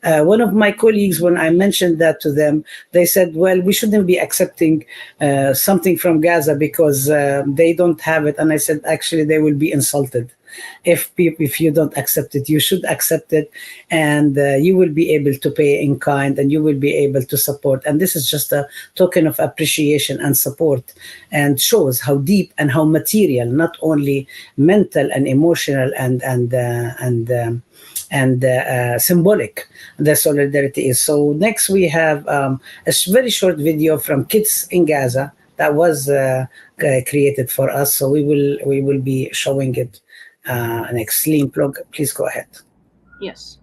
One of my colleagues, when I mentioned that to them, they said, well, we shouldn't be accepting something from Gaza because they don't have it. And I said, actually, they will be insulted. If you don't accept it, you should accept it, and you will be able to pay in kind, and you will be able to support. And this is just a token of appreciation and support, and shows how deep and how material, not only mental and emotional and symbolic the solidarity is. So next we have a very short video from kids in Gaza that was created for us. So we will be showing it. Next, Lean Plug, please go ahead. Yes.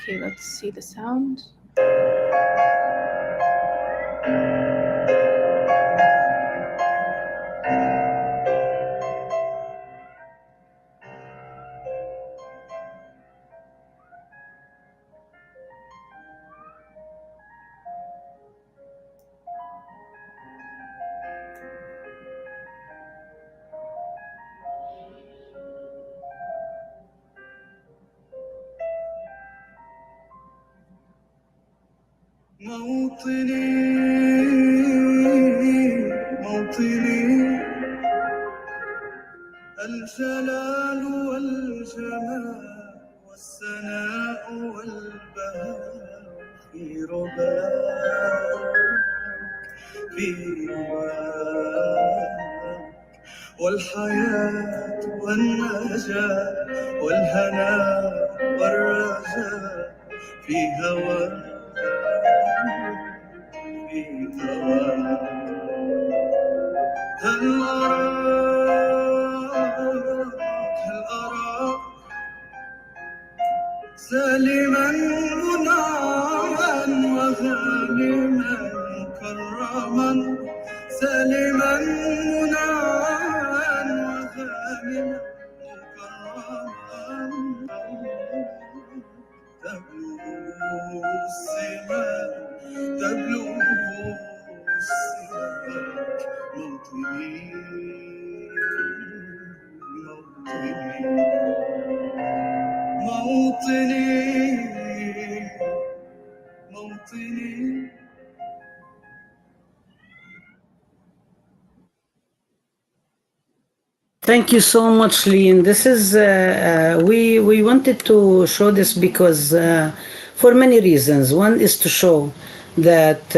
Okay, let's see the sound. موطني الجلال والجمال والسناء والبهاء في رباك والحياة والنجاة والهناء والرجاء في هواك في هواك مكرما سالما منعا وغانما مكرما تبلغ السماء تبلغ السماء موطني موطني Thank you so much, Lean. This is we wanted to show this because for many reasons. One is to show that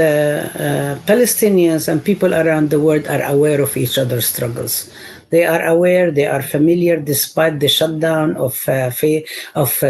Palestinians and people around the world are aware of each other's struggles. They are aware, they are familiar, despite the shutdown of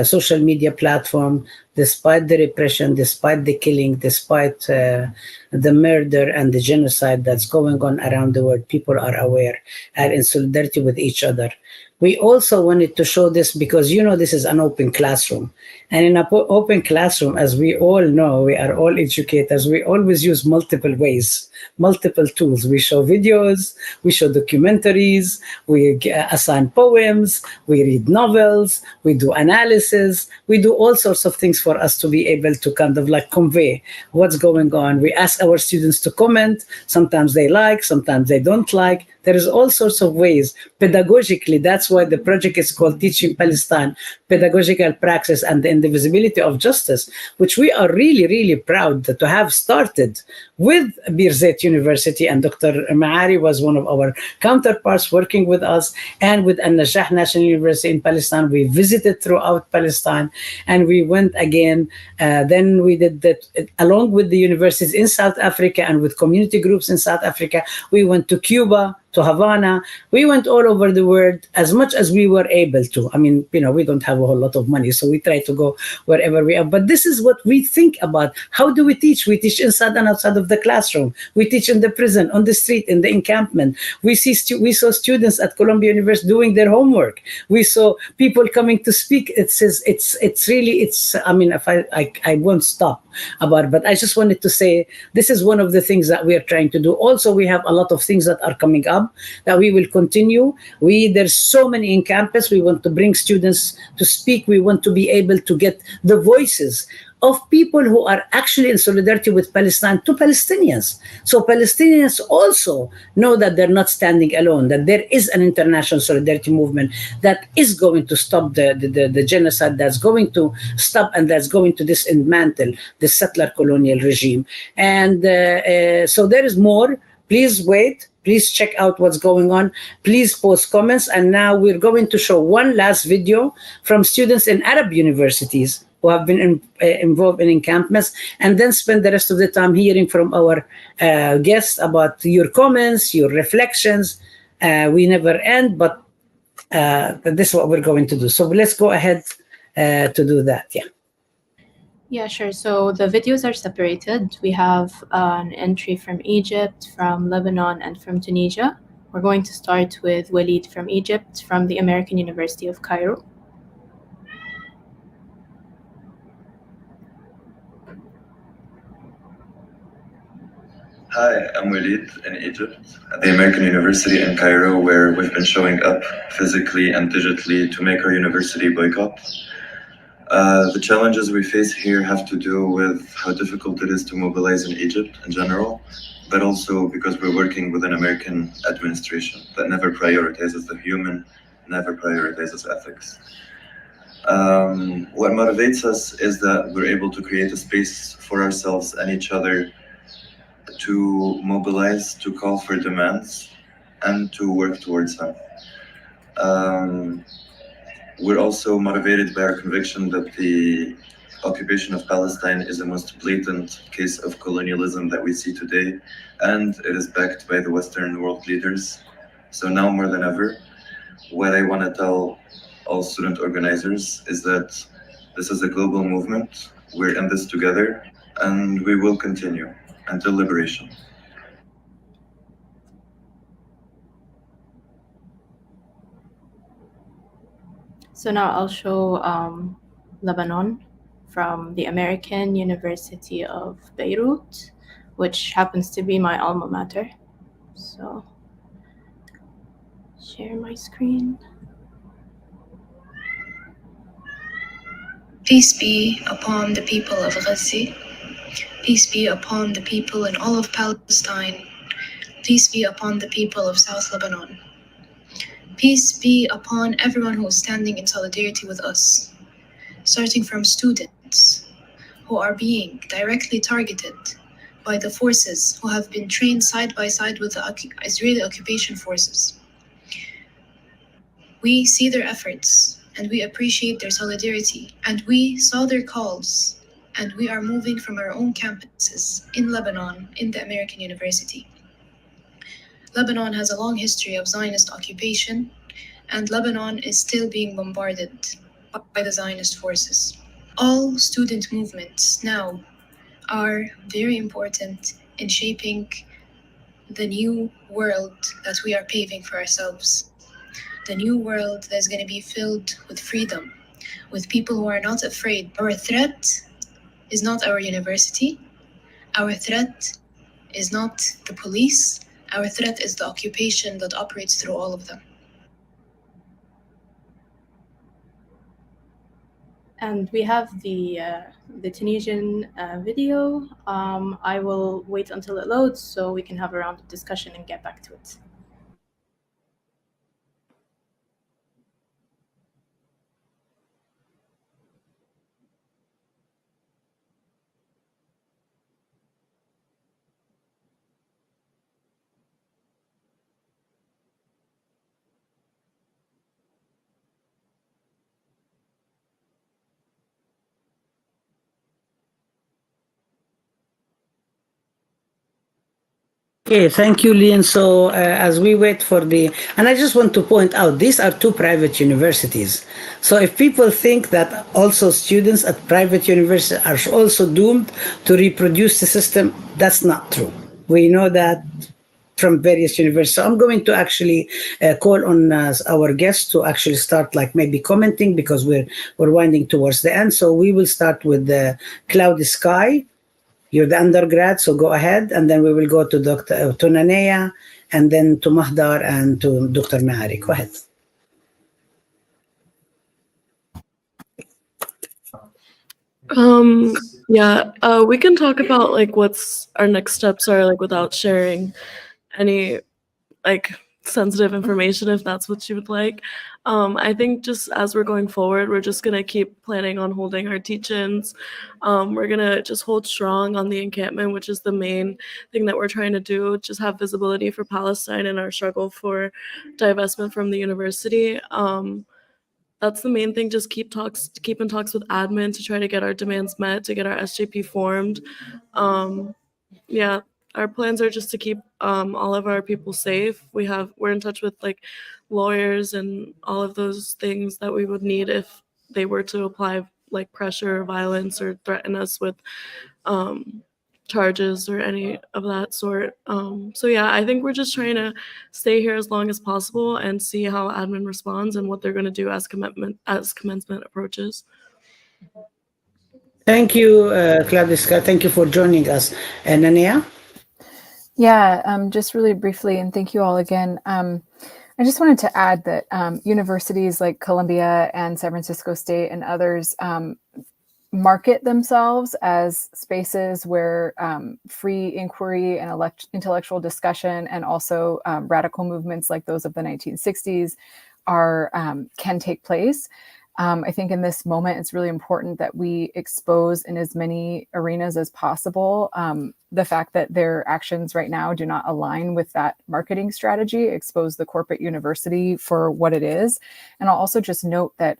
social media platform, despite the repression, despite the killing, despite the murder and the genocide that's going on around the world. People are aware and in solidarity with each other. We also wanted to show this because, this is an open classroom. And in an open classroom, as we all know, we are all educators, we always use multiple ways, multiple tools. We show videos, we show documentaries, we assign poems, we read novels, we do analysis, we do all sorts of things for us to be able to kind of like convey what's going on. We ask our students to comment. Sometimes they like, sometimes they don't like. There is all sorts of ways. Pedagogically, that's why the project is called Teaching Palestine, Pedagogical Praxis and the Indivisibility of Justice, which we are really, really proud to have started with Birzeit University. And Dr. Maari was one of our counterparts working with us, and with An-Najah National University in Palestine. We visited throughout Palestine, and we went again. Then we did that along with the universities in South Africa and with community groups in South Africa. We went to Cuba, to Havana. We went all over the world as much as we were able to. I mean, we don't have a whole lot of money, so we try to go wherever we are. But this is what we think about. How do we teach? We teach inside and outside of the classroom. We teach in the prison, on the street, in the encampment. We saw students at Columbia University doing their homework. We saw people coming to speak. It's really. I mean, if I won't stop about it, but I just wanted to say this is one of the things that we are trying to do. Also, we have a lot of things that are coming up that we will continue. There's so many in campus. We want to bring students to speak. We want to be able to get the voices of people who are actually in solidarity with Palestine to Palestinians. So Palestinians also know that they're not standing alone, that there is an international solidarity movement that is going to stop the genocide, that's going to stop and that's going to dismantle the settler colonial regime. And so there is more. Please wait. Please check out what's going on. Please post comments. And now we're going to show one last video from students in Arab universities who have been involved in encampments, and then spend the rest of the time hearing from our guests about your comments, your reflections. We never end, but this is what we're going to do. So let's go ahead to do that. Yeah. Yeah, sure. So the videos are separated. We have an entry from Egypt, from Lebanon, and from Tunisia. We're going to start with Walid from Egypt, from the American University of Cairo. Hi, I'm Walid in Egypt at the American University in Cairo, where we've been showing up physically and digitally to make our university boycott. The challenges we face here have to do with how difficult it is to mobilize in Egypt in general, but also because we're working with an American administration that never prioritizes the human, never prioritizes ethics. What motivates us is that we're able to create a space for ourselves and each other to mobilize, to call for demands, and to work towards them. We're also motivated by our conviction that the occupation of Palestine is the most blatant case of colonialism that we see today, and it is backed by the Western world leaders. So now more than ever, what I want to tell all student organizers is that this is a global movement. We're in this together, and we will continue until liberation. So now I'll show Lebanon from the American University of Beirut. which happens to be my alma mater. So, share my screen. Peace be upon the people of Gaza. Peace be upon the people in all of Palestine. Peace be upon the people of South Lebanon. Peace be upon everyone who is standing in solidarity with us, starting from students who are being directly targeted by the forces who have been trained side by side with the Israeli occupation forces. We see their efforts and we appreciate their solidarity, and we saw their calls, and we are moving from our own campuses in Lebanon, in the American University. Lebanon has a long history of Zionist occupation, and Lebanon is still being bombarded by the Zionist forces. All student movements now are very important in shaping the new world that we are paving for ourselves. The new world that is going to be filled with freedom, with people who are not afraid. Our threat is not our university. Our threat is not the police. Our threat is the occupation that operates through all of them. And we have the Tunisian video. I will wait until it loads so we can have a round of discussion and get back to it. Okay, thank you, Lian. So, as we wait for and I just want to point out, these are two private universities. So, if people think that also students at private universities are also doomed to reproduce the system, that's not true. We know that from various universities. So I'm going to actually call on our guests to actually start, like maybe commenting, because we're winding towards the end. So we will start with the Cloudy Sky. You're the undergrad, so go ahead, and then we will go to to Nanea, and then to Mahdar and to Dr. Mahari. Go ahead. We can talk about like what's our next steps are, like without sharing any like sensitive information, if that's what you would like. I think just as we're going forward, we're just gonna keep planning on holding our teach-ins. We're gonna just hold strong on the encampment, which is the main thing that we're trying to do, just have visibility for Palestine and our struggle for divestment from the university. That's the main thing, just keep in talks with admin to try to get our demands met, to get our SJP formed. Our plans are just to keep all of our people safe. We're in touch with like lawyers and all of those things that we would need if they were to apply like pressure or violence or threaten us with charges or any of that sort. I think we're just trying to stay here as long as possible and see how admin responds and what they're going to do as commencement approaches. Thank you, Claudiska. Thank you for joining us. And Nanea? Yeah, just really briefly, and thank you all again. I just wanted to add that universities like Columbia and San Francisco State and others market themselves as spaces where free inquiry and intellectual discussion, and also radical movements like those of the 1960s can take place. I think in this moment, it's really important that we expose in as many arenas as possible the fact that their actions right now do not align with that marketing strategy, expose the corporate university for what it is. And I'll also just note that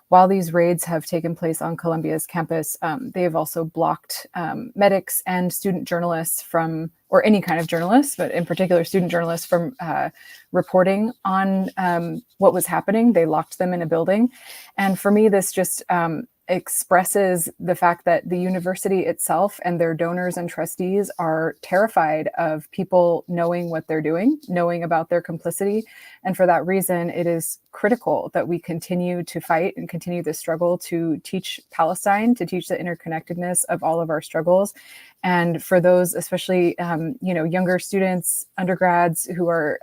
while these raids have taken place on Columbia's campus, they have also blocked medics and student journalists from, or any kind of journalists, but in particular student journalists, from reporting on what was happening. They locked them in a building. And for me, this just expresses the fact that the university itself and their donors and trustees are terrified of people knowing what they're doing, knowing about their complicity. And for that reason, it is critical that we continue to fight and continue the struggle to teach Palestine, to teach the interconnectedness of all of our struggles. And for those, especially, younger students, undergrads who are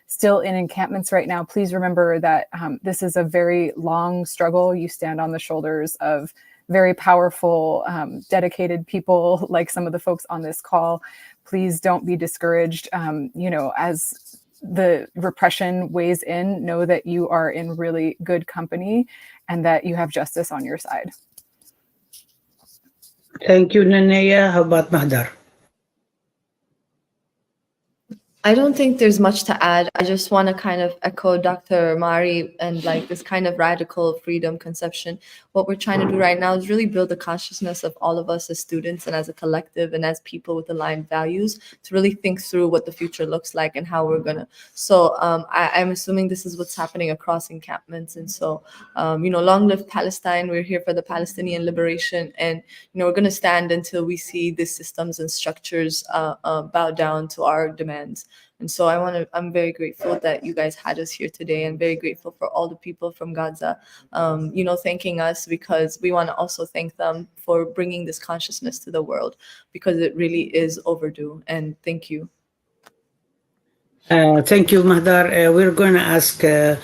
still in encampments right now, please remember that this is a very long struggle. You stand on the shoulders of very powerful, dedicated people like some of the folks on this call. Please don't be discouraged. As the repression weighs in, know that you are in really good company and that you have justice on your side. Thank you, Nanea. How about Mahdar? I don't think there's much to add. I just want to kind of echo Dr. Mari and like this kind of radical freedom conception. What we're trying to do right now is really build the consciousness of all of us as students and as a collective and as people with aligned values to really think through what the future looks like and how we're gonna. So I'm assuming this is what's happening across encampments. And so, long live Palestine. We're here for the Palestinian liberation. And, we're gonna stand until we see the systems and structures bow down to our demands. And so I'm very grateful that you guys had us here today, and very grateful for all the people from Gaza, thanking us, because we want to also thank them for bringing this consciousness to the world, because it really is overdue. And thank you. Thank you, Mahdar. We're going to ask the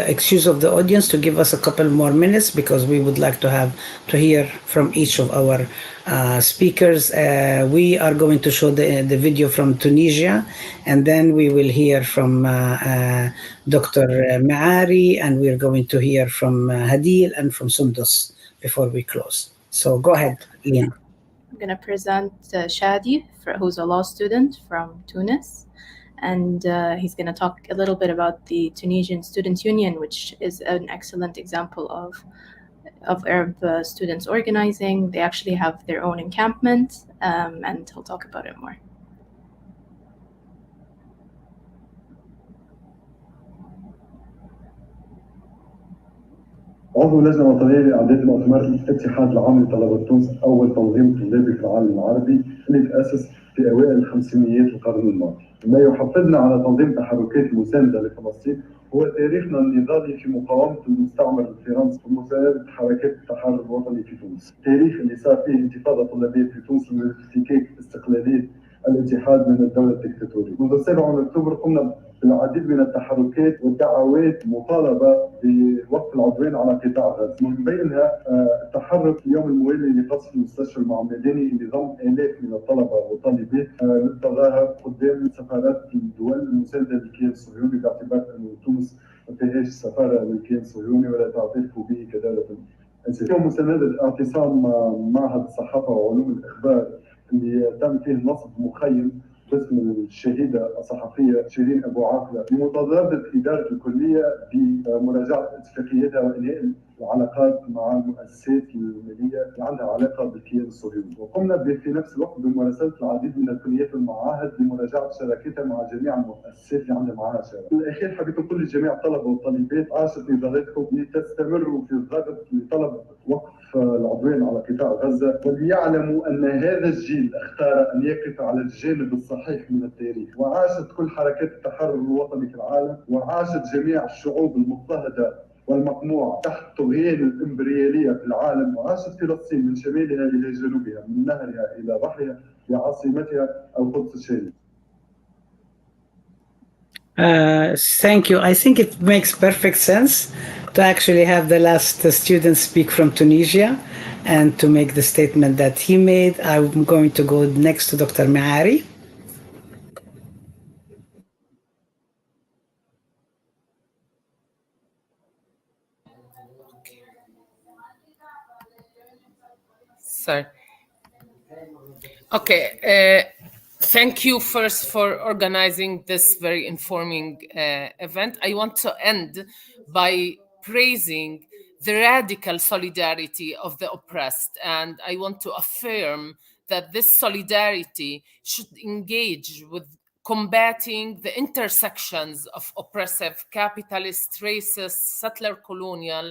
excuse of the audience to give us a couple more minutes, because we would like to hear from each of our speakers. We are going to show the video from Tunisia, and then we will hear from Dr. Maari, and we're going to hear from Hadil and from Sundus before we close. So go ahead, Lina. I'm going to present Shadi, who's a law student from Tunis. And he's going to talk a little bit about the Tunisian Student Union, which is an excellent example of Arab students organizing. They actually have their own encampment, and he'll talk about it more. عضو لجنة وطنية لإعداد مؤتمر الاتحاد العام لطلبة تونس، أول تنظيم طلابي في العالم العربي اللي تأسس في أوائل خمسينيات القرن الماضي. ما يحفزنا على تنظيم تحركات مساندة لفلسطين هو تاريخنا النضالي في مقاومة المستعمر الفرنسي ومساندة حركات التحرر الوطني في تونس. تاريخ اللي صار فيه انتفاضة طلابية في تونس لافتكاك استقلالية الاتحاد من الدولة الدكتاتورية. منذ 7 أكتوبر قمنا بالعديد من التحركات والدعوات مطالبة بوقف العدوان على قطاع غزة، من بينها التحرك اليوم الموالي لقصف المستشفى المعمداني اللي ضم آلاف من الطلبة والطالبات للتظاهر قدام سفارات الدول المساندة للكيان الصهيوني، باعتبار أن تونس ما فيهاش سفارة للكيان الصهيوني ولا تعترف به كدولة أساسية. مساندة اعتصام معهد الصحافة وعلوم الإخبار اللي تم فيه نصب مخيم باسم الشهيدة الصحفية شيرين أبو عاقلة لمطالبة إدارة الكلية بمراجعة اتفاقيتها وإنهاء العلاقات مع المؤسسات المالية اللي عندها علاقة بالكيان الصهيوني. وقمنا في نفس الوقت بمراسلة العديد من الكليات والمعاهد لمراجعة شراكتها مع جميع المؤسسات اللي عندها معها شراكة. في الأخير حبيت نقول لجميع الطلبة والطالبات عاشت نضالاتكم لتستمروا في الضغط لطلب وقف العدوان على قطاع غزة، وليعلموا أن هذا الجيل اختار أن يقف على الجانب الصحيح من التاريخ. وعاشت كل حركات التحرر الوطني في العالم، وعاشت جميع الشعوب المضطهدة والمقموعة تحت طغيان الإمبريالية في العالم، وعاشت فلسطين من شمالها إلى جنوبها، من نهرها إلى بحرها، بعاصمتها القدس الشريف. Thank you. I think it makes perfect sense to actually have the last student speak from Tunisia and to make the statement that he made. I'm going to go next to Dr. Maari. Sorry. Okay. Thank you first for organizing this very informing event. I want to end by praising the radical solidarity of the oppressed, and I want to affirm that this solidarity should engage with combating the intersections of oppressive, capitalist, racist, settler colonial,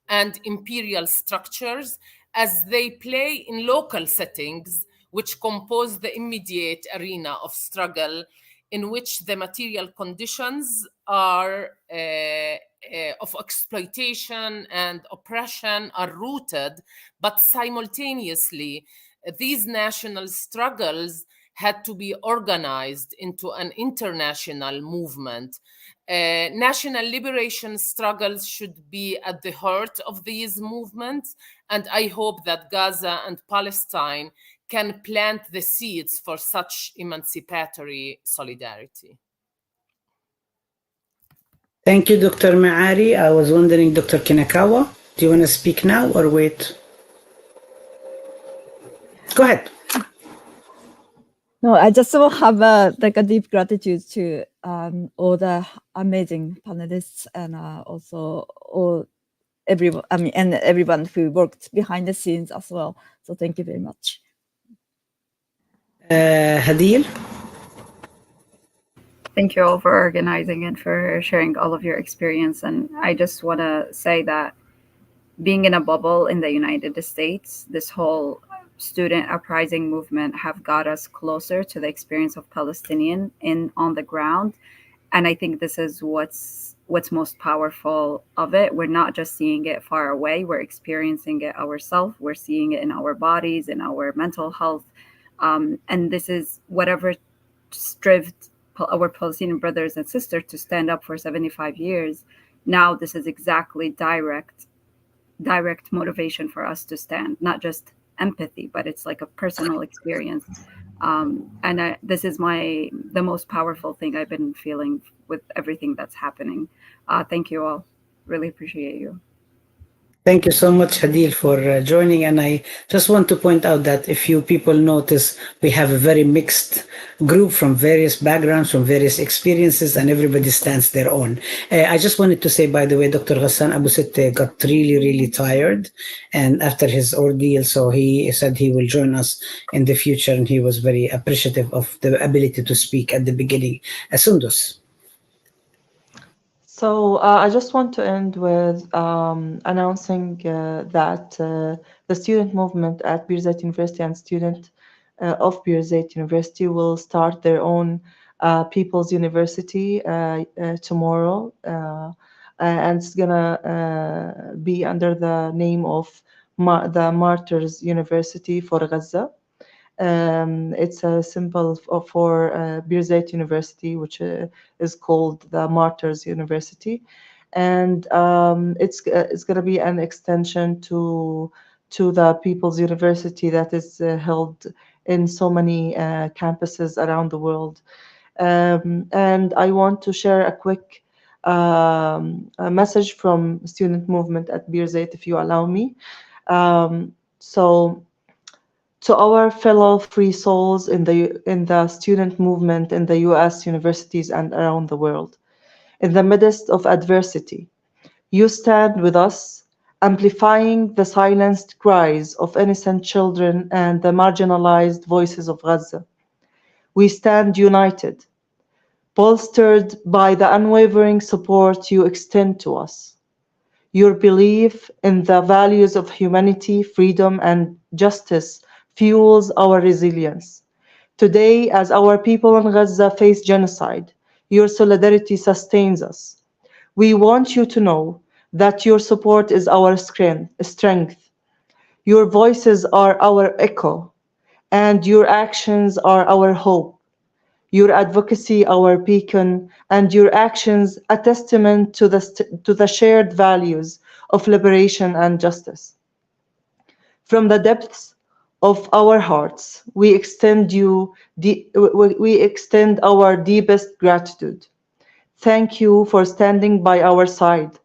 and imperial structures as they play in local settings, which compose the immediate arena of struggle in which the material conditions are of exploitation and oppression are rooted, but simultaneously, these national struggles had to be organized into an international movement. National liberation struggles should be at the heart of these movements, and I hope that Gaza and Palestine can plant the seeds for such emancipatory solidarity. Thank you, Dr. Maari. I was wondering, Dr. Kinakawa, do you want to speak now or wait? Go ahead. No, I just will have a deep gratitude to all the amazing panelists and also everyone. And everyone who worked behind the scenes as well. So thank you very much. Hadil. Thank you all for organizing and for sharing all of your experience. And I just want to say that being in a bubble in the United States, this whole student uprising movement have got us closer to the experience of Palestinian on the ground. And I think this is what's most powerful of it. We're not just seeing it far away, we're experiencing it ourselves. We're seeing it in our bodies, in our mental health. And this is whatever strived our Palestinian brothers and sisters to stand up for 75 years. Now this is exactly direct motivation for us to stand, not just empathy, but it's like a personal experience. And this is the most powerful thing I've been feeling with everything that's happening. Thank you all. Really appreciate you. Thank you so much, Hadil, for joining. And I just want to point out that if you people notice, we have a very mixed group from various backgrounds, from various experiences, and everybody stands their own. I just wanted to say, by the way, Dr. Ghassan Abu-Sittah got really, really tired and after his ordeal. So he said he will join us in the future. And he was very appreciative of the ability to speak at the beginning. Sundus. So I just want to end with announcing that the student movement at Birzeit University and student of Birzeit University will start their own People's University tomorrow. And it's gonna be under the name of the Martyrs University for Gaza. It's a symbol for Birzeit University, which is called the Martyrs University, and it's going to be an extension to the People's University that is held in so many campuses around the world. And I want to share a quick a message from student movement at Birzeit, if you allow me. So. To our fellow free souls in the student movement in the US universities and around the world, in the midst of adversity, you stand with us, amplifying the silenced cries of innocent children and the marginalized voices of Gaza. We stand united, bolstered by the unwavering support you extend to us. Your belief in the values of humanity, freedom, and justice fuels our resilience. Today, as our people in Gaza face genocide, your solidarity sustains us. We want you to know that your support is our strength. Your voices are our echo, and your actions are our hope. Your advocacy, our beacon, and your actions a testament to the shared values of liberation and justice. From the depths of our hearts, we extend our deepest gratitude. Thank you for standing by our side,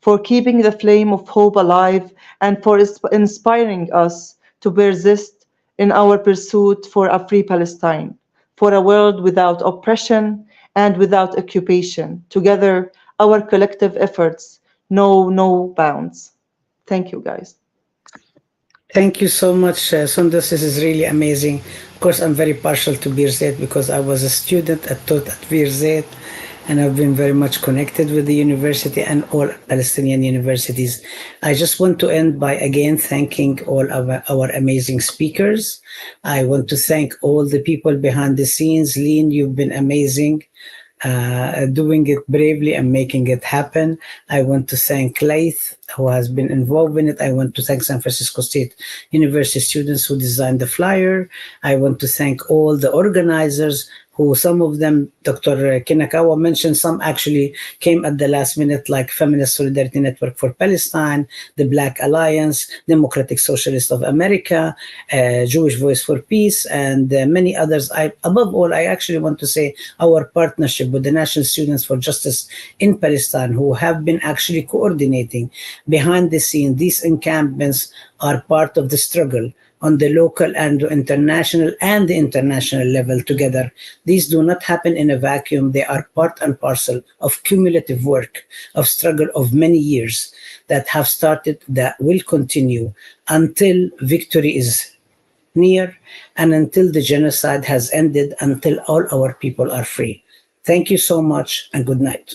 for keeping the flame of hope alive, and for inspiring us to persist in our pursuit for a free Palestine, for a world without oppression and without occupation. Together, our collective efforts know no bounds. Thank you, guys. Thank you so much, Sundus. This is really amazing. Of course, I'm very partial to Birzeit because I was a student. I taught at Birzeit. and I've been very much connected with the university and all Palestinian universities. I just want to end by again thanking all of our amazing speakers. I want to thank all the people behind the scenes. Lean, you've been amazing. Doing it bravely and making it happen. I want to thank Laith, who has been involved in it. I want to thank San Francisco State University students who designed the flyer. I want to thank all the organizers who, some of them, Dr. Kinakawa mentioned, some actually came at the last minute, like Feminist Solidarity Network for Palestine, the Black Alliance, Democratic Socialists of America, Jewish Voice for Peace, and many others. Above all, I actually want to say our partnership with the National Students for Justice in Palestine, who have been actually coordinating behind the scene. These encampments are part of the struggle on the local and the international level together. These do not happen in a vacuum. They are part and parcel of cumulative work, of struggle of many years that have started, that will continue until victory is near and until the genocide has ended, until all our people are free. Thank you so much and good night.